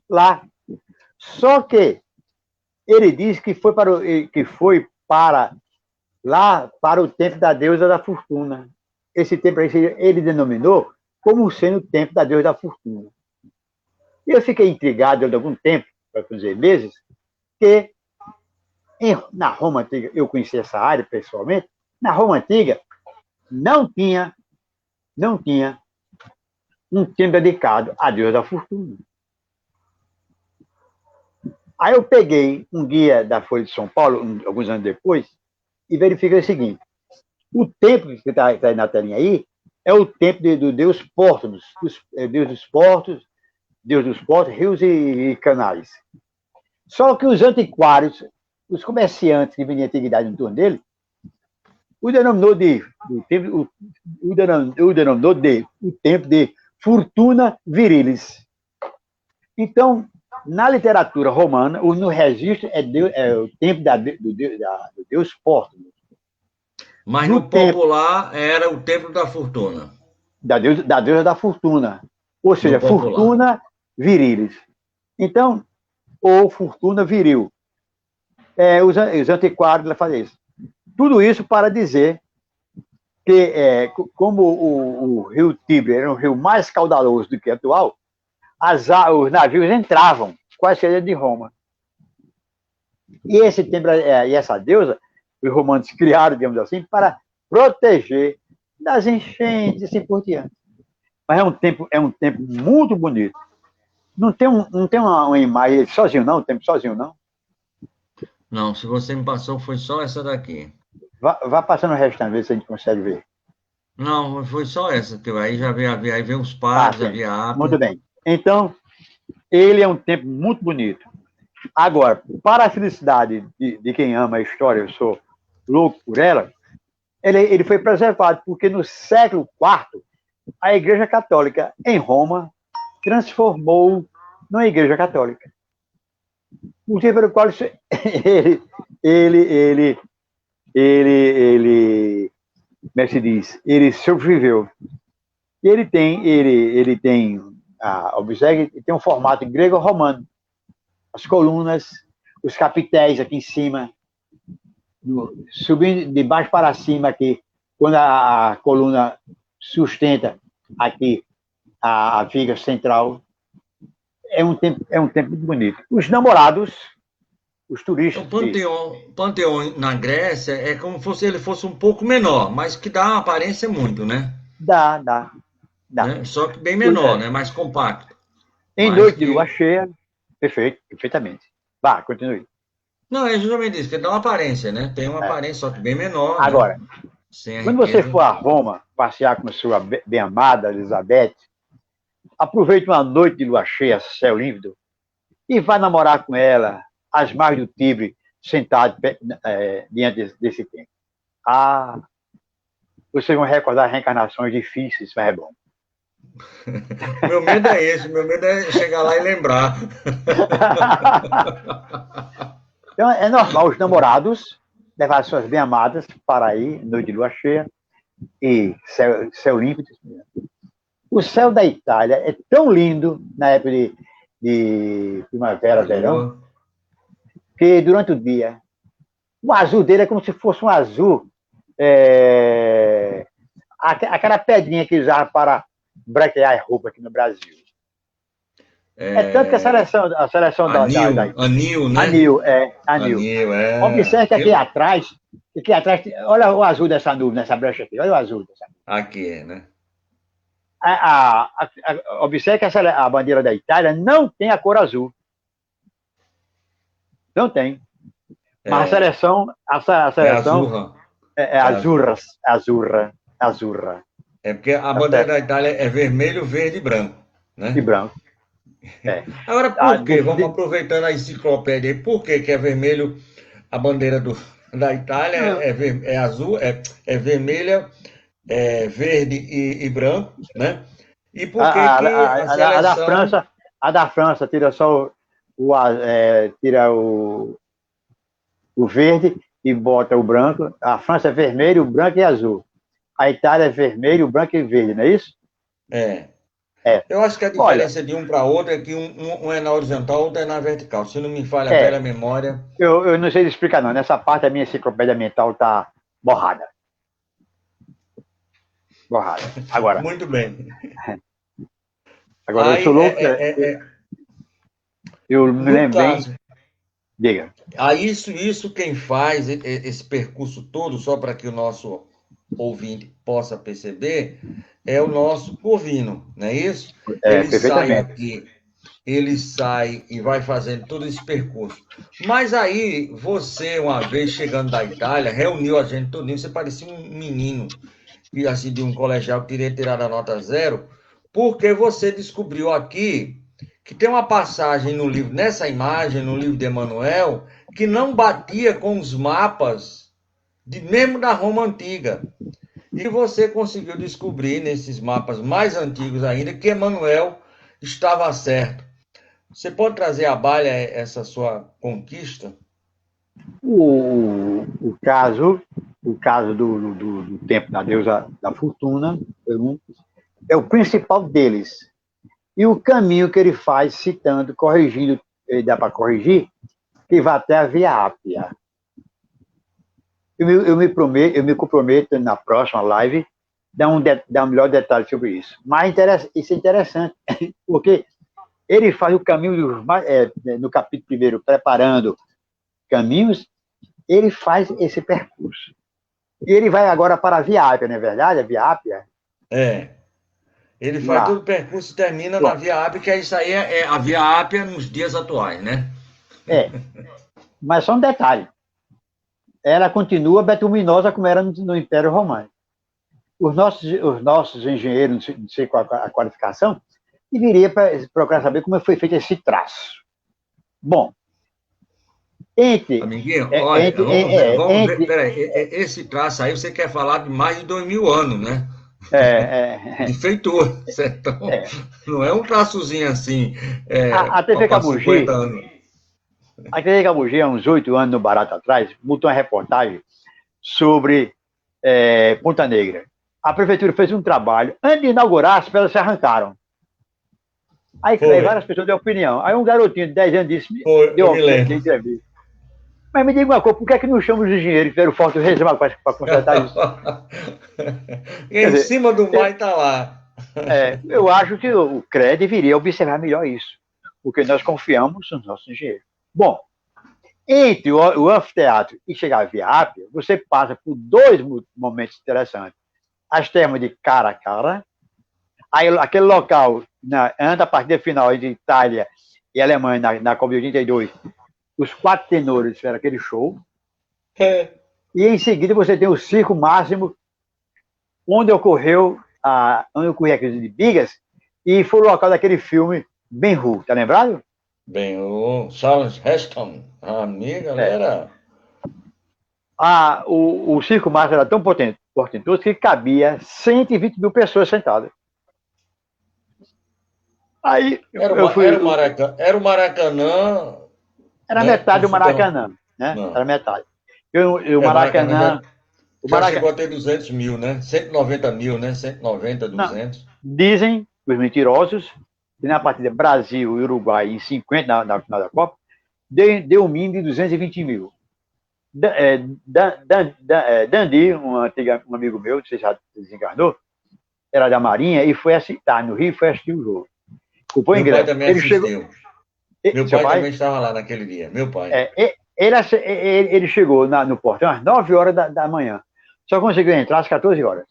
lá. Só que ele disse que foi para o templo da deusa da fortuna. Esse templo ele denominou como sendo o templo da deusa da fortuna. E eu fiquei intrigado durante algum tempo, para dizer meses, que na Roma Antiga, eu conheci essa área pessoalmente, na Roma Antiga não tinha um templo dedicado à deusa da fortuna. Aí eu peguei um guia da Folha de São Paulo, alguns anos depois, e verifiquei o seguinte: o templo que está aí na telinha aí é o templo do deus Pórtonos, deus dos portos, rios e canais. Só que os antiquários, os comerciantes que vendiam antiguidade em torno dele, o denominou de o templo de Fortuna Virilis. Então, na literatura romana, no registro, é o templo do deus Pórtonos. Mas no popular era o templo da fortuna. Da deusa da fortuna. Ou seja, Fortuna Virilis. Então, ou Fortuna Viril. Os antiquários fazem isso. Tudo isso para dizer que, como o rio Tibre era um rio mais caudaloso do que o atual, os navios entravam com a saída de Roma. E esse templo e essa deusa, os romanos criaram, digamos assim, para proteger das enchentes e assim por diante. Mas é um templo muito bonito. Não tem uma imagem sozinho, não? O templo sozinho, não? Não, se você me passou, foi só essa daqui. Vá passando o restante, ver se a gente consegue ver. Não, foi só essa, que aí já vem os padres, a Via Ápia. Muito bem. Então, ele é um templo muito bonito. Agora, para a felicidade de quem ama a história, eu sou louco por ela, ele foi preservado, porque no século IV, a Igreja Católica em Roma transformou numa Igreja Católica. O motivo pelo qual como é que se diz? Ele sobreviveu. E ele tem obsegue, tem um formato grego-romano. As colunas, os capitéis aqui em cima, subindo de baixo para cima aqui, quando a coluna sustenta aqui a viga central, é um tempo muito bonito. Os namorados, os turistas. O Panteão na Grécia é como se ele fosse um pouco menor, mas que dá uma aparência muito, né? Dá. Né? Só que bem menor, né? Mais compacto. Em noite de lua cheia, perfeitamente. Vá, continue. Não, é justamente isso, que dá uma aparência, né? Tem uma aparência, só que bem menor. Agora, né? Quando você for a Roma, passear com sua bem-amada Elizabeth, aproveite uma noite de lua cheia, céu límpido, e vá namorar com ela às margens do Tibre, sentado diante desse tempo. Vocês vão recordar reencarnações difíceis, mas é bom. Meu medo é esse, meu medo é chegar lá e lembrar. Então, é normal os namorados levar suas bem-amadas para aí, noite de lua cheia, e céu límpido. O céu da Itália é tão lindo na época de primavera, verão, que durante o dia, o azul dele é como se fosse um azul, aquela pedrinha que usava para branquear a roupa aqui no Brasil. Tanto que a seleção Anil, né? Anil. Observe que aqui atrás, olha o azul dessa nuvem, nessa brecha aqui, olha o azul dessa nuvem. Aqui, né? Observe que a bandeira da Itália não tem a cor azul. Não tem. Mas a seleção é azurra. É porque a bandeira da Itália é vermelho, verde e branco, né? E branco. Agora, por quê? Vamos aproveitando a enciclopédia aí. Por que é vermelho a bandeira da Itália? É azul, é vermelha, verde e branco, né? E por que a seleção... A da França tira só tira o verde e bota o branco. A França é vermelho, branco e azul. A Itália é vermelho, branco e verde, não é isso? Eu acho que a diferença de um para outro é que um é na horizontal, outro é na vertical. Se não me falha a velha memória... Eu não sei explicar, não. Nessa parte a minha enciclopédia mental está borrada. Agora... Muito bem. Agora, eu sou louco... Eu me lembro bem... Diga. Isso quem faz esse percurso todo, só para que o nosso ouvinte possa perceber, é o nosso Corvino, não é isso? Ele sai aqui, ele sai e vai fazendo todo esse percurso. Mas aí, você, uma vez chegando da Itália, reuniu a gente todinho, você parecia um menino assim, de um colegial que teria tirado a nota 0, porque você descobriu aqui que tem uma passagem no livro, nessa imagem, no livro de Emmanuel, que não batia com os mapas mesmo da Roma Antiga. E você conseguiu descobrir, nesses mapas mais antigos ainda, que Emmanuel estava certo. Você pode trazer à baila essa sua conquista? O caso do tempo da deusa da fortuna é o principal deles. E o caminho que ele faz, citando, corrigindo, dá para corrigir, que vai até a Via Ápia. Eu me comprometo na próxima live dar um melhor detalhe sobre isso. Mas isso é interessante, porque ele faz o caminho no capítulo 1, preparando caminhos, ele faz esse percurso. E ele vai agora para a Via Ápia, não é verdade? A Via Ápia? Ele faz todo o percurso e termina na Via Ápia, que isso aí é a Via Ápia nos dias atuais, né? Mas só um detalhe. Ela continua betuminosa como era no Império Romano. Os nossos engenheiros, não sei qual a qualificação, deveriam procurar saber como foi feito esse traço. Bom, Amiguinho, olha, vamos ver, peraí, esse traço aí você quer falar de mais de 2000 anos, né? De feitura, certo? Não é um traçozinho assim, a TV Cabugi, a TV Cabugi, há uns 8 anos no Barato atrás, botou uma reportagem sobre Ponta Negra. A prefeitura fez um trabalho, antes de inaugurar, as pedras se arrancaram. Aí várias pessoas deram opinião. Aí um garotinho de 10 anos disse, deu entrevista. Mas me diga uma coisa, por que é que não chama os engenheiros que fizeram forte o reserva para consertar isso? Em cima do mar está lá. Eu acho que o CREA deveria observar melhor isso. porque nós confiamos nos nossos engenheiros. Bom, entre o anfiteatro e chegar à Via Ápia, você passa por dois momentos interessantes. As termas de cara a cara, aí, aquele local, anda a partida final entre Itália e Alemanha, na Copa de 82, os quatro tenores fizeram aquele show. E em seguida você tem o Circo Máximo, onde ocorreu aquele de Bigas, e foi o local daquele filme Ben-Hur, tá lembrado? Ben-Hur, Charles Heston, galera. O Circo Máximo era tão portentoso que cabia 120 mil pessoas sentadas. Aí era o Maracanã. Era, né, metade do Maracanã, né? Não. Era metade. O Maracanã. Já chegou a ter 200 mil, né? 190 mil, né? 190, 200. Não. Dizem os mentirosos que na partida Brasil e Uruguai em 50, na final da Copa, deu um mínimo de 220 mil. Dandi, um amigo meu, não sei se já desencarnou, era da Marinha e foi assistir, no Rio, foi assistir o jogo. Meu pai também assistiu. Meu pai também estava lá naquele dia, meu pai. Ele chegou no portão às 9 horas da manhã. Só conseguiu entrar às 14 horas.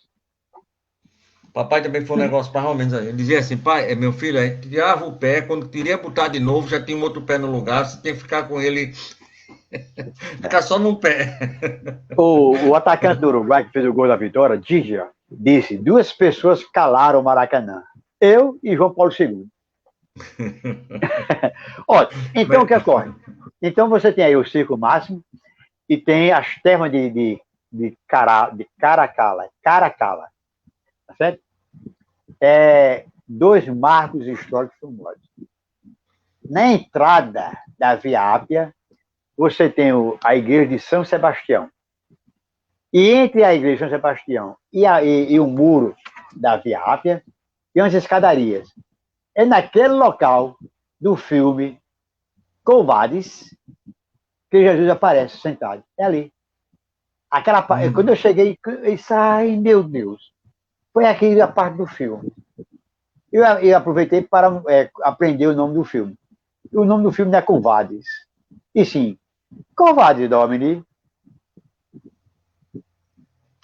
Papai também foi um negócio mais ou menos assim. Ele dizia assim, pai, meu filho, aí tirava o pé, quando queria botar de novo, já tinha um outro pé no lugar, você tem que ficar com ele, ficar só num pé. O atacante do Uruguai, que fez o gol da vitória, disse, 2 pessoas calaram o Maracanã. Eu e João Paulo II. Olha, então o que ocorre? Então você tem aí o Circo Máximo e tem as termas de Caracala. Tá certo? 2 marcos históricos famosos. Na entrada da Via Ápia, você tem a igreja de São Sebastião. E entre a igreja de São Sebastião e o muro da Via Ápia, tem umas escadarias. É naquele local do filme Covardes que Jesus aparece sentado. É ali. Quando eu cheguei, eu disse, ai, meu Deus. Foi aqui a parte do filme. Eu aproveitei para aprender o nome do filme. E o nome do filme não é Covardes. E sim, Covardes Domini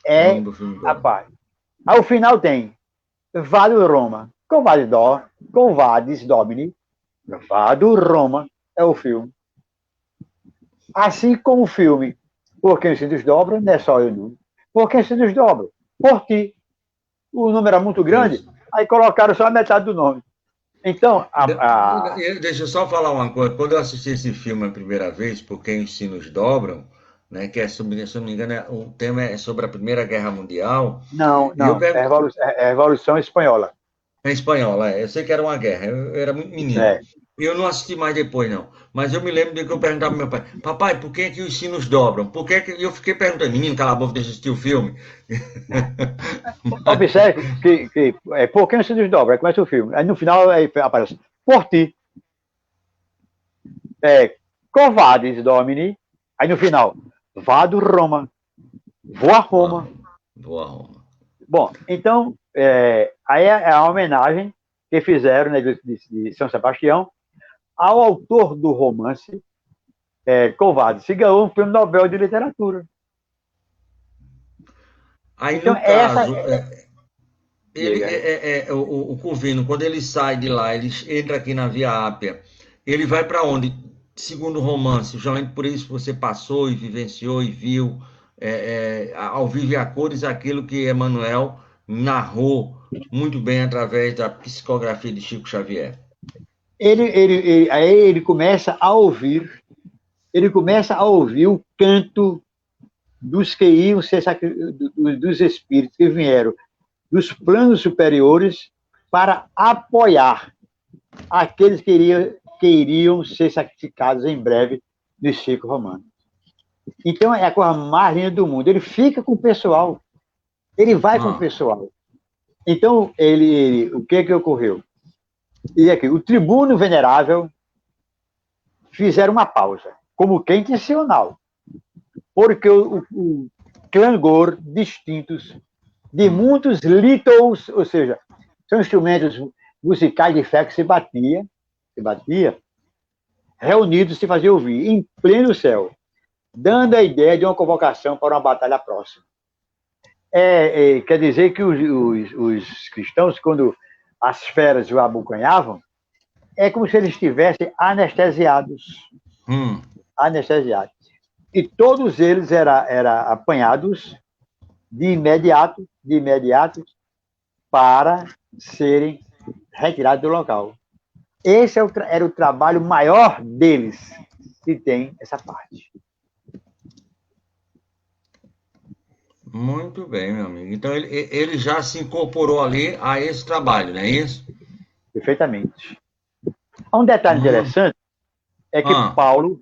é a parte. Ao final tem Vado Roma. Covardes Domini. Vado Roma é o filme. Assim como o filme Por Quem se Desdobra, não é só eu não. Por Quem se Desdobra? Por Ti. O nome era muito grande, aí colocaram só a metade do nome. Então, Deixa eu só falar uma coisa. Quando eu assisti esse filme a primeira vez, Por Quem os Sinos Dobram, né, que se eu não me engano, o tema é sobre a Primeira Guerra Mundial. Não, é a Revolução Espanhola. É espanhola, eu sei que era uma guerra, eu era muito menino. Eu não assisti mais depois, não. Mas eu me lembro de que eu perguntava pro meu pai, papai, por que os sinos dobram? Por que eu fiquei perguntando, menino, cala a boca, deixa eu assistir o filme. Observe que por que os sinos dobram? Aí começa o filme. Aí no final aparece, Por Ti. Covardes Domini. Aí no final, Vado Roma. Voa Roma. Voa Roma. Bom, então, aí é a homenagem que fizeram na igreja de São Sebastião ao autor do romance Covarde. Se ganhou um prêmio Nobel de Literatura. Aí, então, no caso, o Corvino, quando ele sai de lá, ele entra aqui na Via Ápia, ele vai para onde? Segundo o romance, justamente por isso você passou e vivenciou e viu ao vivo e a cores aquilo que Emmanuel narrou muito bem através da psicografia de Chico Xavier. Aí ele começa a ouvir o canto dos que iam ser dos espíritos que vieram dos planos superiores para apoiar aqueles que iriam ser sacrificados em breve no circo romano. Então, é a coisa mais linda do mundo. Ele fica com o pessoal. Ele vai com o pessoal. Então, o que ocorreu? E aqui, o tribuno venerável fizeram uma pausa, como que é intencional, porque o clangor distintos de muitos litos, ou seja, são instrumentos musicais de fé que se batia, se batia, reunidos se faziam ouvir, em pleno céu, dando a ideia de uma convocação para uma batalha próxima. Quer dizer que os cristãos, quando as feras o abocanhavam, é como se eles estivessem anestesiados. Anestesiados. E todos eles eram apanhados de imediato para serem retirados do local. Esse era o trabalho maior deles, que tem essa parte. Muito bem, meu amigo. Então, ele já se incorporou ali a esse trabalho, não é isso? Perfeitamente. Um detalhe interessante é que Paulo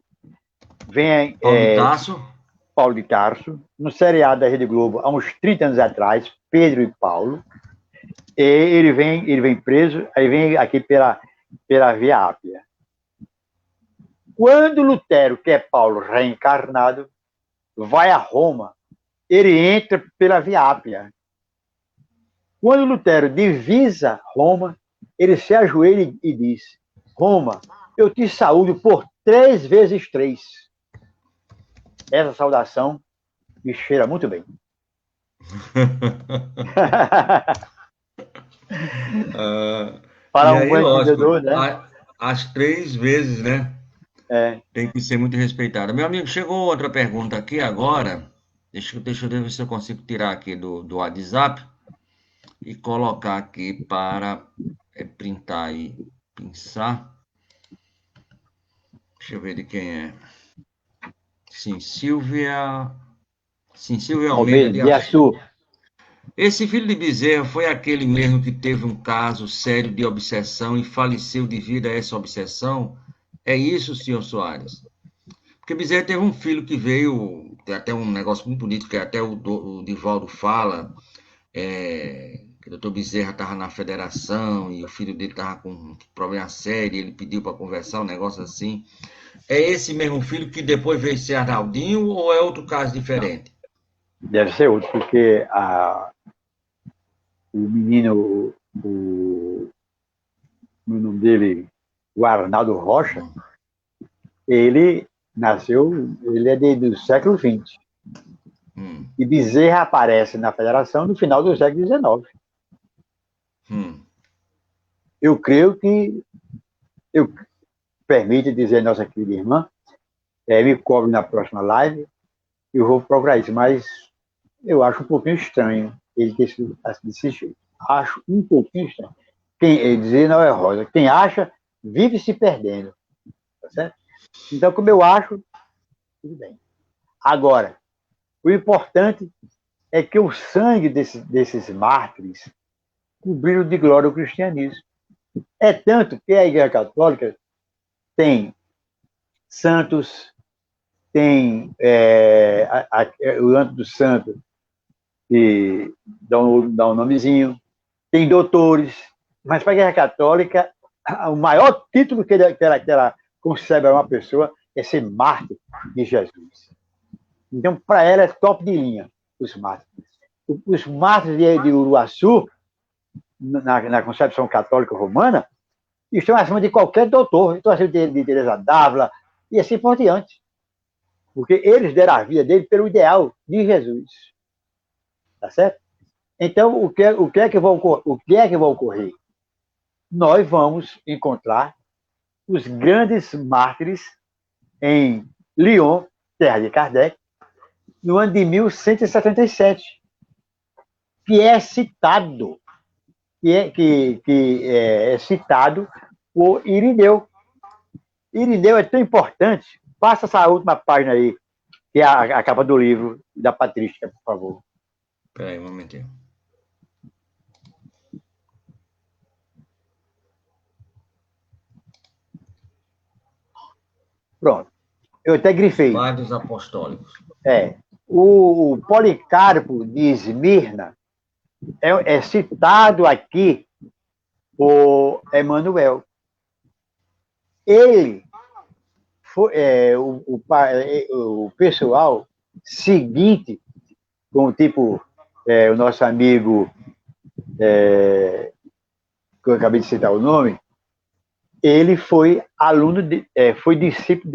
vem... Paulo de Tarso, no seriado da Rede Globo, há uns 30 anos atrás, Pedro e Paulo, e ele vem preso, aí vem aqui pela Via Ápia. Quando Lutero, que é Paulo reencarnado, vai a Roma, ele entra pela Via Ápia. Quando Lutero divisa Roma, ele se ajoelha e diz: Roma, eu te saúdo por 3 vezes 3. Essa saudação me cheira muito bem. Para um bom entendedor, né? As 3 vezes, né? Tem que ser muito respeitada. Meu amigo, chegou outra pergunta aqui agora. Deixa eu ver se eu consigo tirar aqui do WhatsApp e colocar aqui para printar e pinçar. Deixa eu ver de quem é. Sim, Silvia Almeida de Açu. Esse filho de Bezerra foi aquele mesmo que teve um caso sério de obsessão e faleceu devido a essa obsessão? É isso, senhor Soares? Porque Bezerra teve um filho que veio, tem até um negócio muito bonito, que até o Divaldo fala, que o doutor Bezerra estava na federação e o filho dele estava com um problema sério, ele pediu para conversar, um negócio assim. É esse mesmo filho que depois veio ser Arnaldinho ou é outro caso diferente? Deve ser outro, porque o menino, o nome dele, o Arnaldo Rocha, ele é do século XX. E Bezerra aparece na federação no final do século XIX. Eu creio que, permite dizer nossa querida irmã, me cobre na próxima live, eu vou procurar isso, mas eu acho um pouquinho estranho ele ter sido desse jeito. Acho um pouquinho estranho. Quem dizer não é rosa. Quem acha, vive se perdendo. Tá certo? Então, como eu acho, tudo bem. Agora, o importante é que o sangue desses mártires cobriram de glória o cristianismo. É tanto que a Igreja Católica tem santos, tem o Anto do Santo, que dá um nomezinho, tem doutores, mas para a Igreja Católica, o maior título que ela concebe a uma pessoa é ser mártir de Jesus. Então, para ela, é top de linha, os mártires. Os mártires de Uruaçu, na concepção católica romana, estão acima de qualquer doutor, estão acima de Teresa d'Ávila, e assim por diante. Porque eles deram a vida dele pelo ideal de Jesus. Tá certo? Então, o que é que vai ocorrer? Nós vamos encontrar os grandes mártires em Lyon, terra de Kardec, no ano de 1177, que é citado, é citado por Irineu. Irineu é tão importante. Passa essa última página aí, que é a capa do livro da Patrística, por favor. Espera aí, um momentinho. Pronto. Eu até grifei. Padres Apostólicos. O Policarpo de Esmirna é citado aqui por Emmanuel. Ele foi o pessoal seguinte, como tipo o nosso amigo, que eu acabei de citar o nome, ele foi foi discípulo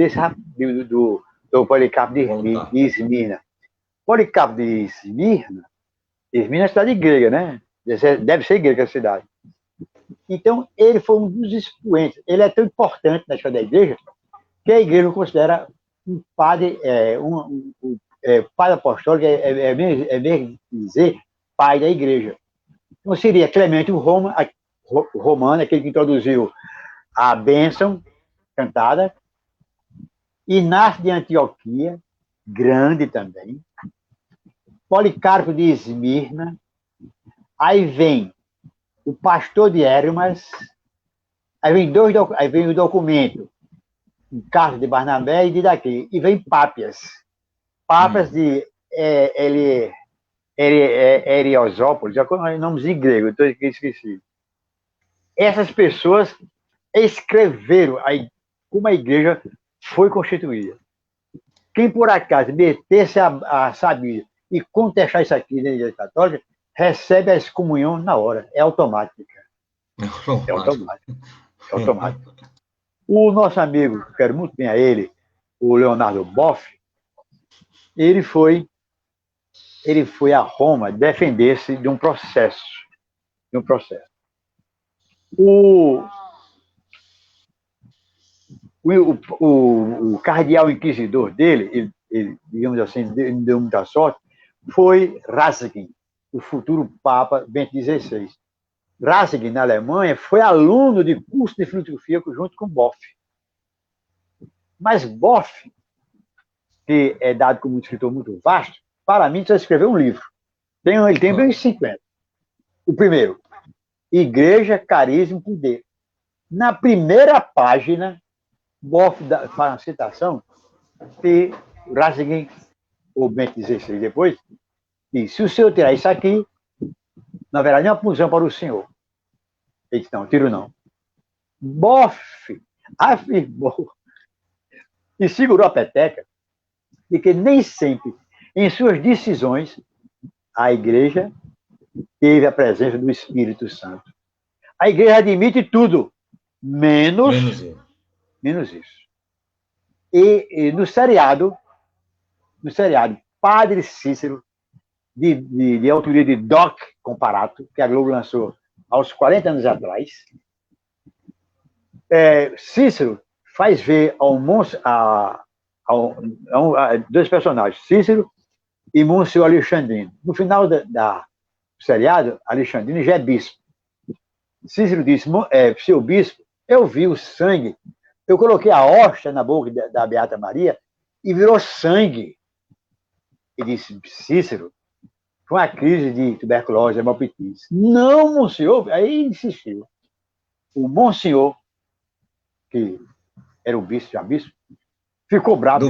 do Policarpo de Esmirna. Policarpo de Esmirna é cidade grega, né? Deve ser grega a cidade. Então, ele foi um dos expoentes. Ele é tão importante na história da igreja que a igreja o considera um padre, padre apostólico, mesmo dizer pai da igreja. Então, seria Clemente Romano, aquele que introduziu a bênção cantada, Inácio de Antioquia, grande também, Policarpo de Esmirna, aí vem o pastor de Hermas, aí vem o documento, o Carlos de Barnabé e de daqui, e vem Pápias. Pápias de Heliosópolis, já com nomes em grego, então eu esqueci. Essas pessoas escreveram como a igreja foi constituída. Quem por acaso metesse a sabia e contestar isso aqui na igreja católica, recebe a excomunhão na hora. É automática. É automático. O nosso amigo, que quero muito bem a ele, o Leonardo Boff, ele foi a Roma defender-se de um processo. O cardeal inquisidor dele, digamos assim, deu muita sorte, foi Ratzinger, o futuro Papa Bento XVI. Ratzinger, na Alemanha, foi aluno de curso de filosofia junto com Boff. Mas Boff, que é dado como um escritor muito vasto, para mim, só escreveu um livro. Ele tem bem 50. O primeiro, Igreja, Carisma e Poder. Na primeira página, Boff faz uma citação de Ratzinger, ou Bento XVI depois, e se o senhor tirar isso aqui, não haverá nenhuma punição para o senhor. Ele disse, não, tiro não. Boff afirmou e segurou a peteca de que nem sempre, em suas decisões, a igreja teve a presença do Espírito Santo. A igreja admite tudo, menos isso. E no seriado, Padre Cícero, de autoria de Doc Comparato, que a Globo lançou aos 40 anos atrás, Cícero faz ver a dois personagens, Cícero e Monsenhor Alexandrino. No final do seriado, Alexandrino já é bispo. Cícero disse, seu bispo, eu vi o sangue, eu coloquei a hóstia na boca da Beata Maria e virou sangue. E disse, Cícero, foi uma crise de tuberculose, hemoptise. Não, monsenhor, aí insistiu. O monsenhor, que era o bispo, já bispo, ficou bravo.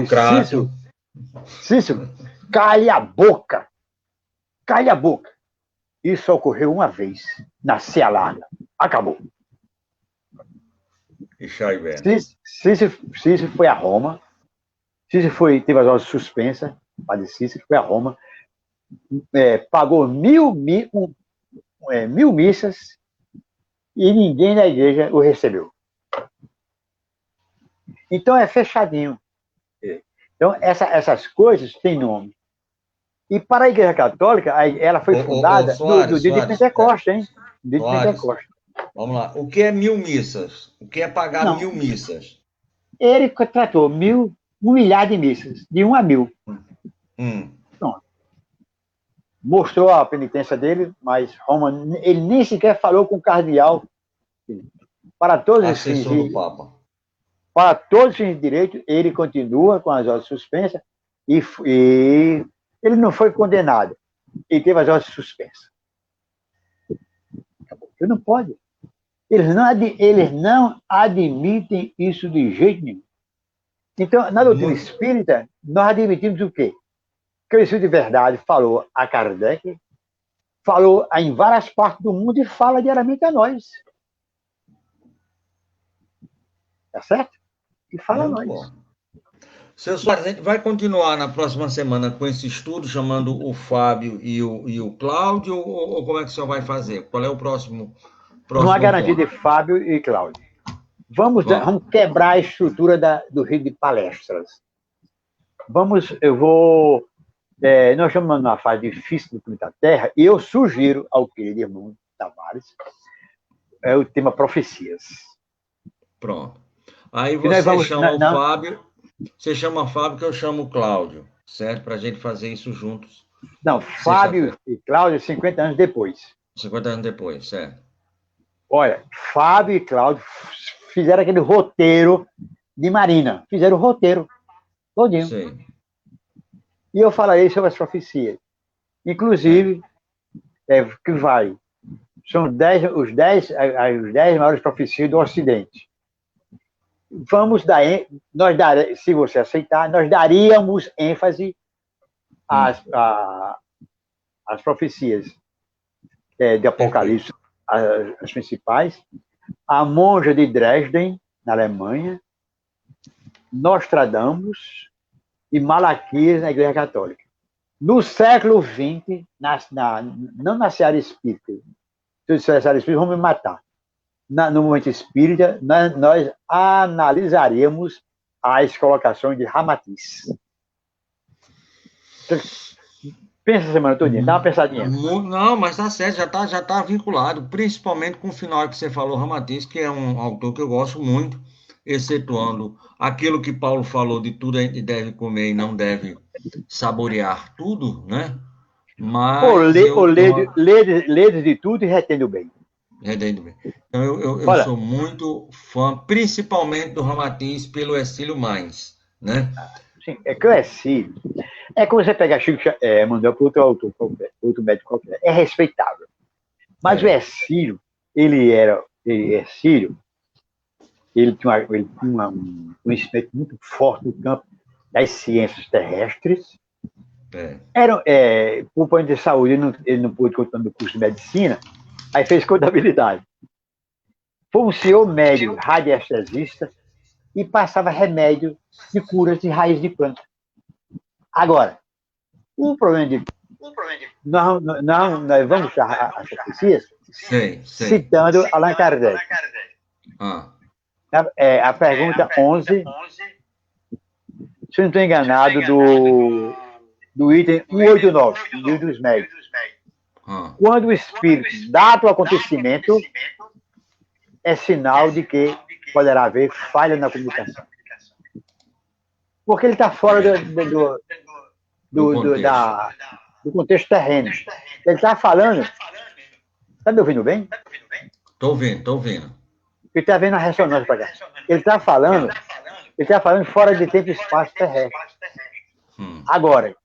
Cícero, cale a boca. Isso ocorreu uma vez, na Cia Larga. Acabou. Cícero foi a Roma. Cícero teve as horas suspensas. Padre Cícero foi a Roma. Pagou 1000 missas e ninguém na igreja o recebeu. Então é fechadinho. Então essas coisas têm nome. E para a Igreja Católica, ela foi fundada no dia de Pentecostes, hein? Dia de Pentecostes. Vamos lá. O que é 1000 missas? O que é pagar 1000 missas? Ele tratou 1 milhar de missas, de 1 a 1000. Pronto. Mostrou a penitência dele, mas Roma, ele nem sequer falou com o cardeal. Para todos os fins do Papa. Para todos os fins de direito, ele continua com as horas suspensas e ele não foi condenado. Ele teve as horas suspensas. Ele não pode. Eles não admitem isso de jeito nenhum. Então, na doutrina espírita, nós admitimos o quê? Que o Espírito de Verdade falou a Kardec, falou em várias partes do mundo e fala diariamente a nós. Tá certo? E fala a nós. Bom. Seu Soares, a gente vai continuar na próxima semana com esse estudo, chamando o Fábio e o Cláudio, ou como é que o senhor vai fazer? Qual é o próximo não há garantia de Fábio e Cláudio. Vamos quebrar a estrutura do Rio de Palestras. Nós estamos numa fase difícil do planeta Terra, e eu sugiro ao querido irmão Tavares o tema profecias. Pronto. Aí você chama o Fábio, você chama o Fábio, que eu chamo o Cláudio, certo? Para a gente fazer isso juntos. Não, Fábio e Cláudio, 50 anos depois. 50 anos depois, certo. Olha, Fábio e Cláudio fizeram aquele roteiro de Marina. Fizeram o roteiro todinho. Sim. E eu falarei sobre as profecias. Inclusive, que vai. São os 10 maiores profecias do Ocidente. Se você aceitar, nós daríamos ênfase às profecias de Apocalipse, as principais, a monja de Dresden, na Alemanha, Nostradamus e Malaquias, na Igreja Católica. No século XX, não na seara espírita, se eu disser seara espírita, vão me matar. No momento espírita, nós analisaríamos as colocações de Ramatiz. Pensa a semana todinha, dá uma pensadinha. Não, mas tá certo, já tá vinculado, principalmente com o final que você falou, Ramatiz, que é um autor que eu gosto muito, excetuando aquilo que Paulo falou de tudo a gente deve comer e não deve saborear tudo, né? Mas lê de tudo e retendo bem. Retendo bem. Então, eu sou muito fã, principalmente do Ramatiz, pelo Hercílio Mainz, né? Sim, é que o Hercílio... É como você pegar Chico Manuel para outro autor, outro médico qualquer. É respeitável. Mas o Hercílio, ele tinha um conhecimento muito forte no campo das ciências terrestres. Por problema de saúde, ele não pôde continuar no curso de medicina, aí fez contabilidade. Foi um senhor médico, radiestesista, e passava remédio de curas de raiz de planta. Agora, o problema nós vamos achar as profecias citando Allan Kardec. A pergunta 11, se eu não estou enganado, do item 189, do livro dos médios. Quando o espírito, dado o acontecimento, é sinal de que poderá haver falha na comunicação. Porque ele está fora do contexto terreno. Ele está falando... Está me ouvindo bem? Estou ouvindo. Ele está vendo a ressonância para cá. Ele está falando fora de tempo e espaço terrestre. Agora,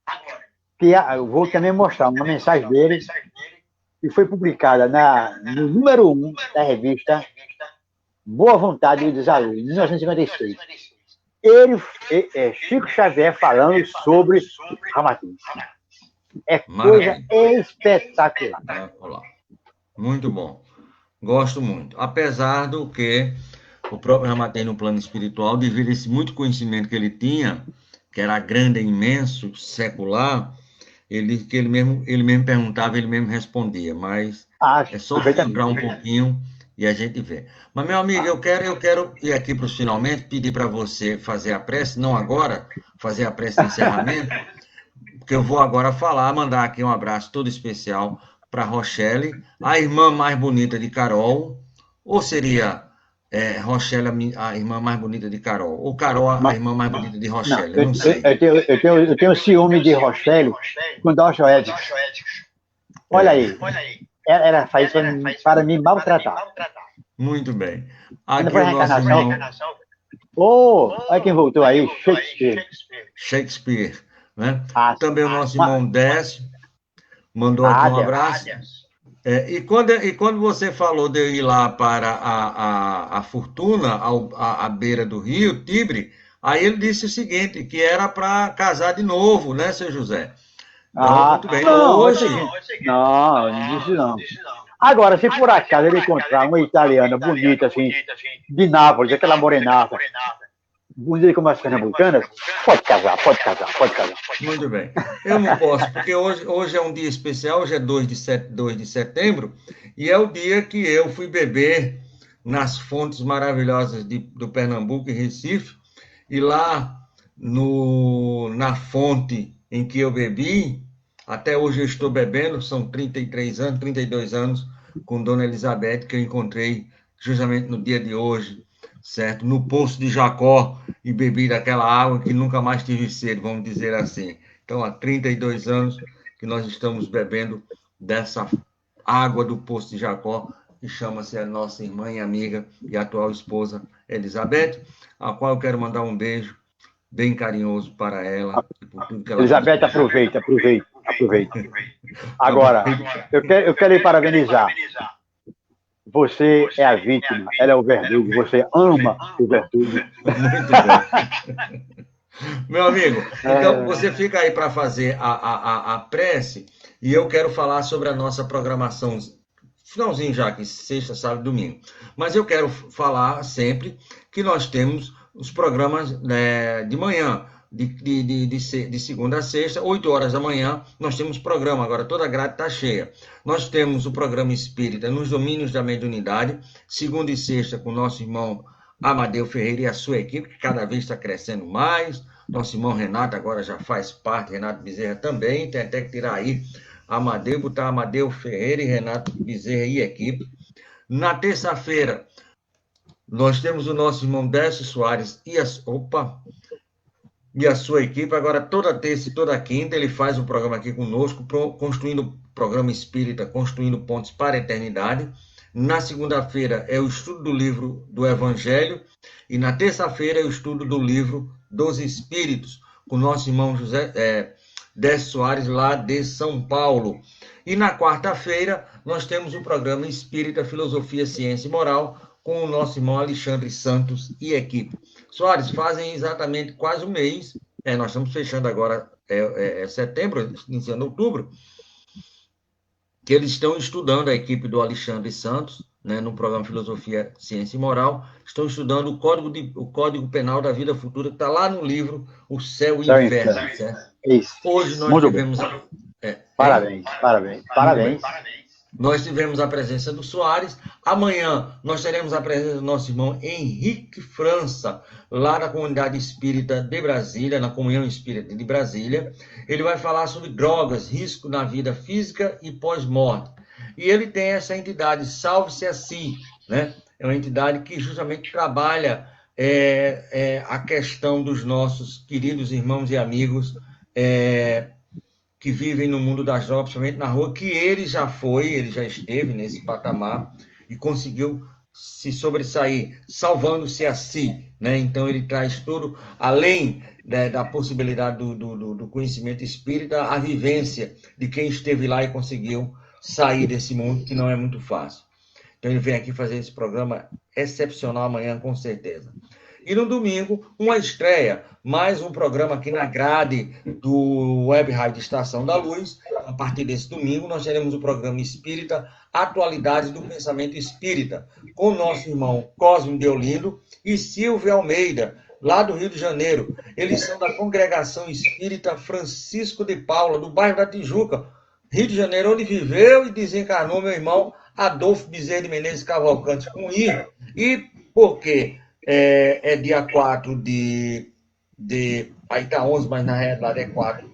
eu vou também mostrar uma mensagem dele que foi publicada no número 1 da revista Boa Vontade dos Alunos, em 1956. Chico Xavier falando sobre Ramatiz. É coisa espetacular. Muito bom. Gosto muito. Apesar do que o próprio Ramatiz, no plano espiritual, devido a esse muito conhecimento que ele tinha, que era grande, imenso, secular, ele mesmo perguntava, ele mesmo respondia, mas é só filtrar um pouquinho e a gente vê. Mas, meu amigo, eu quero ir aqui para os finalmente, pedir para você fazer a prece, não agora, fazer a prece de encerramento, porque eu vou agora mandar aqui um abraço todo especial para Rochelle, a irmã mais bonita de Carol, ou seria Rochelle a irmã mais bonita de Carol, ou Carol a irmã mais bonita de Rochelle, não sei. Eu tenho ciúme de Rochelle com Dorsal Edges. Olha aí. Ela faz isso para me maltratar. Muito bem. Aqui o nosso irmão... olha quem voltou aí, Shakespeare. Né? Também o nosso irmão Décio mandou aqui um abraço. E quando você falou de eu ir lá para a Fortuna, à beira do rio Tibre, aí ele disse o seguinte, que era para casar de novo, né, seu José? Então, muito bem. Hoje... Não disse não. Agora, se por acaso ele encontrar uma italiana bonita, assim, de Nápoles, aquela morenata, bonita como as pernambucanas, pode casar. Muito bem. Eu não posso, porque hoje é um dia especial, hoje é 2 de setembro, e é o dia que eu fui beber nas fontes maravilhosas do Pernambuco e Recife, e lá na fonte em que eu bebi, até hoje eu estou bebendo, são 33 anos, 32 anos, com Dona Elizabeth, que eu encontrei justamente no dia de hoje, certo? No Poço de Jacó, e bebi daquela água que nunca mais tive sede, vamos dizer assim. Então, há 32 anos que nós estamos bebendo dessa água do Poço de Jacó, que chama-se a nossa irmã e amiga e atual esposa Elizabeth, a qual eu quero mandar um beijo bem carinhoso para ela e por tudo que ela fez. Elizabeth, aproveita. Agora, eu quero lhe parabenizar. Você é a vítima, ela é o verdugo, você ama o verdugo. Muito bem. Meu amigo, então você fica aí para fazer a prece e eu quero falar sobre a nossa programação, finalzinho já aqui, sexta, sábado e domingo. Mas eu quero falar sempre que nós temos os programas de manhã, de segunda a sexta, 8 horas da manhã, nós temos programa, agora toda a grade está cheia. Nós temos o programa Espírita nos Domínios da Mediunidade, segunda e sexta com o nosso irmão Amadeu Ferreira e a sua equipe, que cada vez está crescendo mais. Nosso irmão Renato agora já faz parte, Renato Bezerra também, tem até que tirar aí Amadeu, botar Amadeu Ferreira e Renato Bezerra e equipe. Na terça-feira, nós temos o nosso irmão Décio Soares e a sua equipe. Agora, toda terça e toda quinta, ele faz um programa aqui conosco, construindo programa espírita, construindo pontes para a eternidade. Na segunda-feira é o estudo do livro do Evangelho, e na terça-feira é o estudo do livro dos Espíritos, com o nosso irmão Décio Soares, lá de São Paulo. E na quarta-feira, nós temos o programa Espírita, Filosofia, Ciência e Moral, com o nosso irmão Alexandre Santos e equipe. Soares, fazem exatamente quase um mês, nós estamos fechando agora setembro, iniciando outubro, que eles estão estudando, a equipe do Alexandre Santos, né, no programa Filosofia, Ciência e Moral, estão estudando o Código Penal da Vida Futura, que está lá no livro O Céu e o Inferno. Certo? Isso. Hoje nós tivemos... Parabéns. Nós tivemos a presença do Soares. Amanhã nós teremos a presença do nosso irmão Henrique França, lá na Comunidade Espírita de Brasília, na Comunhão Espírita de Brasília. Ele vai falar sobre drogas, risco na vida física e pós-morte. E ele tem essa entidade, Salve-se a Si, né? É uma entidade que justamente trabalha a questão dos nossos queridos irmãos e amigos que vivem no mundo das drogas, principalmente na rua, que ele já esteve nesse patamar e conseguiu se sobressair, salvando-se a si, né? Então ele traz tudo, além da possibilidade do conhecimento espírita, a vivência de quem esteve lá e conseguiu sair desse mundo, que não é muito fácil. Então ele vem aqui fazer esse programa excepcional amanhã, com certeza. E no domingo, uma estreia, mais um programa aqui na grade do Web Rádio Estação da Luz. A partir desse domingo, nós teremos o programa Espírita, Atualidades do Pensamento Espírita, com o nosso irmão Cosme Deolindo e Silvia Almeida, lá do Rio de Janeiro. Eles são da Congregação Espírita Francisco de Paula, do bairro da Tijuca, Rio de Janeiro, onde viveu e desencarnou meu irmão Adolfo Bezerra de Menezes Cavalcante com I. E por quê? É dia 4 aí está 11, mas na realidade é 4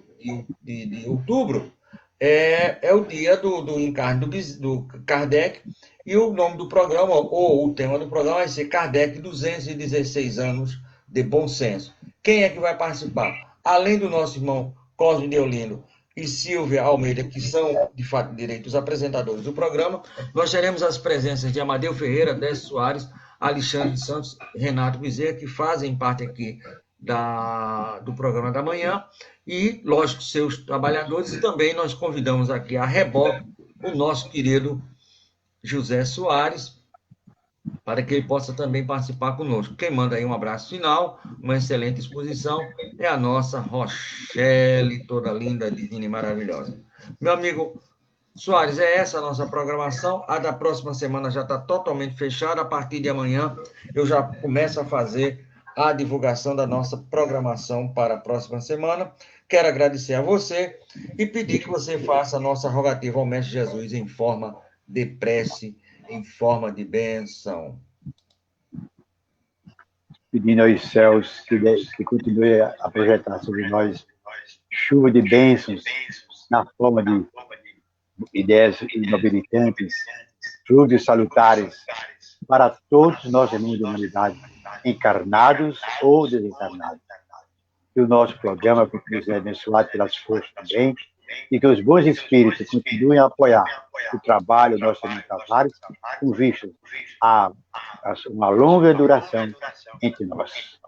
de outubro, é o dia do encarne do Kardec, e o nome do programa, ou o tema do programa vai ser Kardec, 216 anos de bom senso. Quem é que vai participar? Além do nosso irmão Cosme Deolindo e Silvia Almeida, que são, de fato, direitos apresentadores do programa, nós teremos as presenças de Amadeu Ferreira, Décio Soares, Alexandre Santos, Renato Bezerra, que fazem parte aqui do programa da manhã, e, lógico, seus trabalhadores, e também nós convidamos aqui a reboque o nosso querido José Soares, para que ele possa também participar conosco. Quem manda aí um abraço final, uma excelente exposição, é a nossa Rochelle, toda linda, divina e maravilhosa. Meu amigo Soares, é essa a nossa programação. A da próxima semana já está totalmente fechada. A partir de amanhã, eu já começo a fazer a divulgação da nossa programação para a próxima semana. Quero agradecer a você e pedir que você faça a nossa rogativa ao Mestre Jesus em forma de prece, em forma de bênção. pedindo aos céus que continue a projetar sobre nós chuva de bênçãos na forma de ideias inobilitantes, frutos salutares para todos nós irmãos da humanidade, encarnados ou desencarnados. Que o nosso programa continue sendo abençoado pelas forças do bem e que os bons espíritos continuem a apoiar o trabalho do nosso irmão Tavares com vista a uma longa duração entre nós.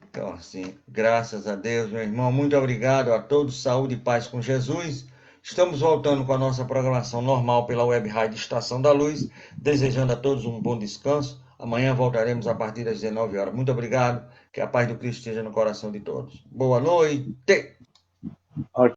Então, assim, graças a Deus, meu irmão, muito obrigado a todos, saúde e paz com Jesus. Estamos voltando com a nossa programação normal pela Web Rádio Estação da Luz, desejando a todos um bom descanso. Amanhã voltaremos a partir das 19 horas. Muito obrigado, que a paz do Cristo esteja no coração de todos. Boa noite!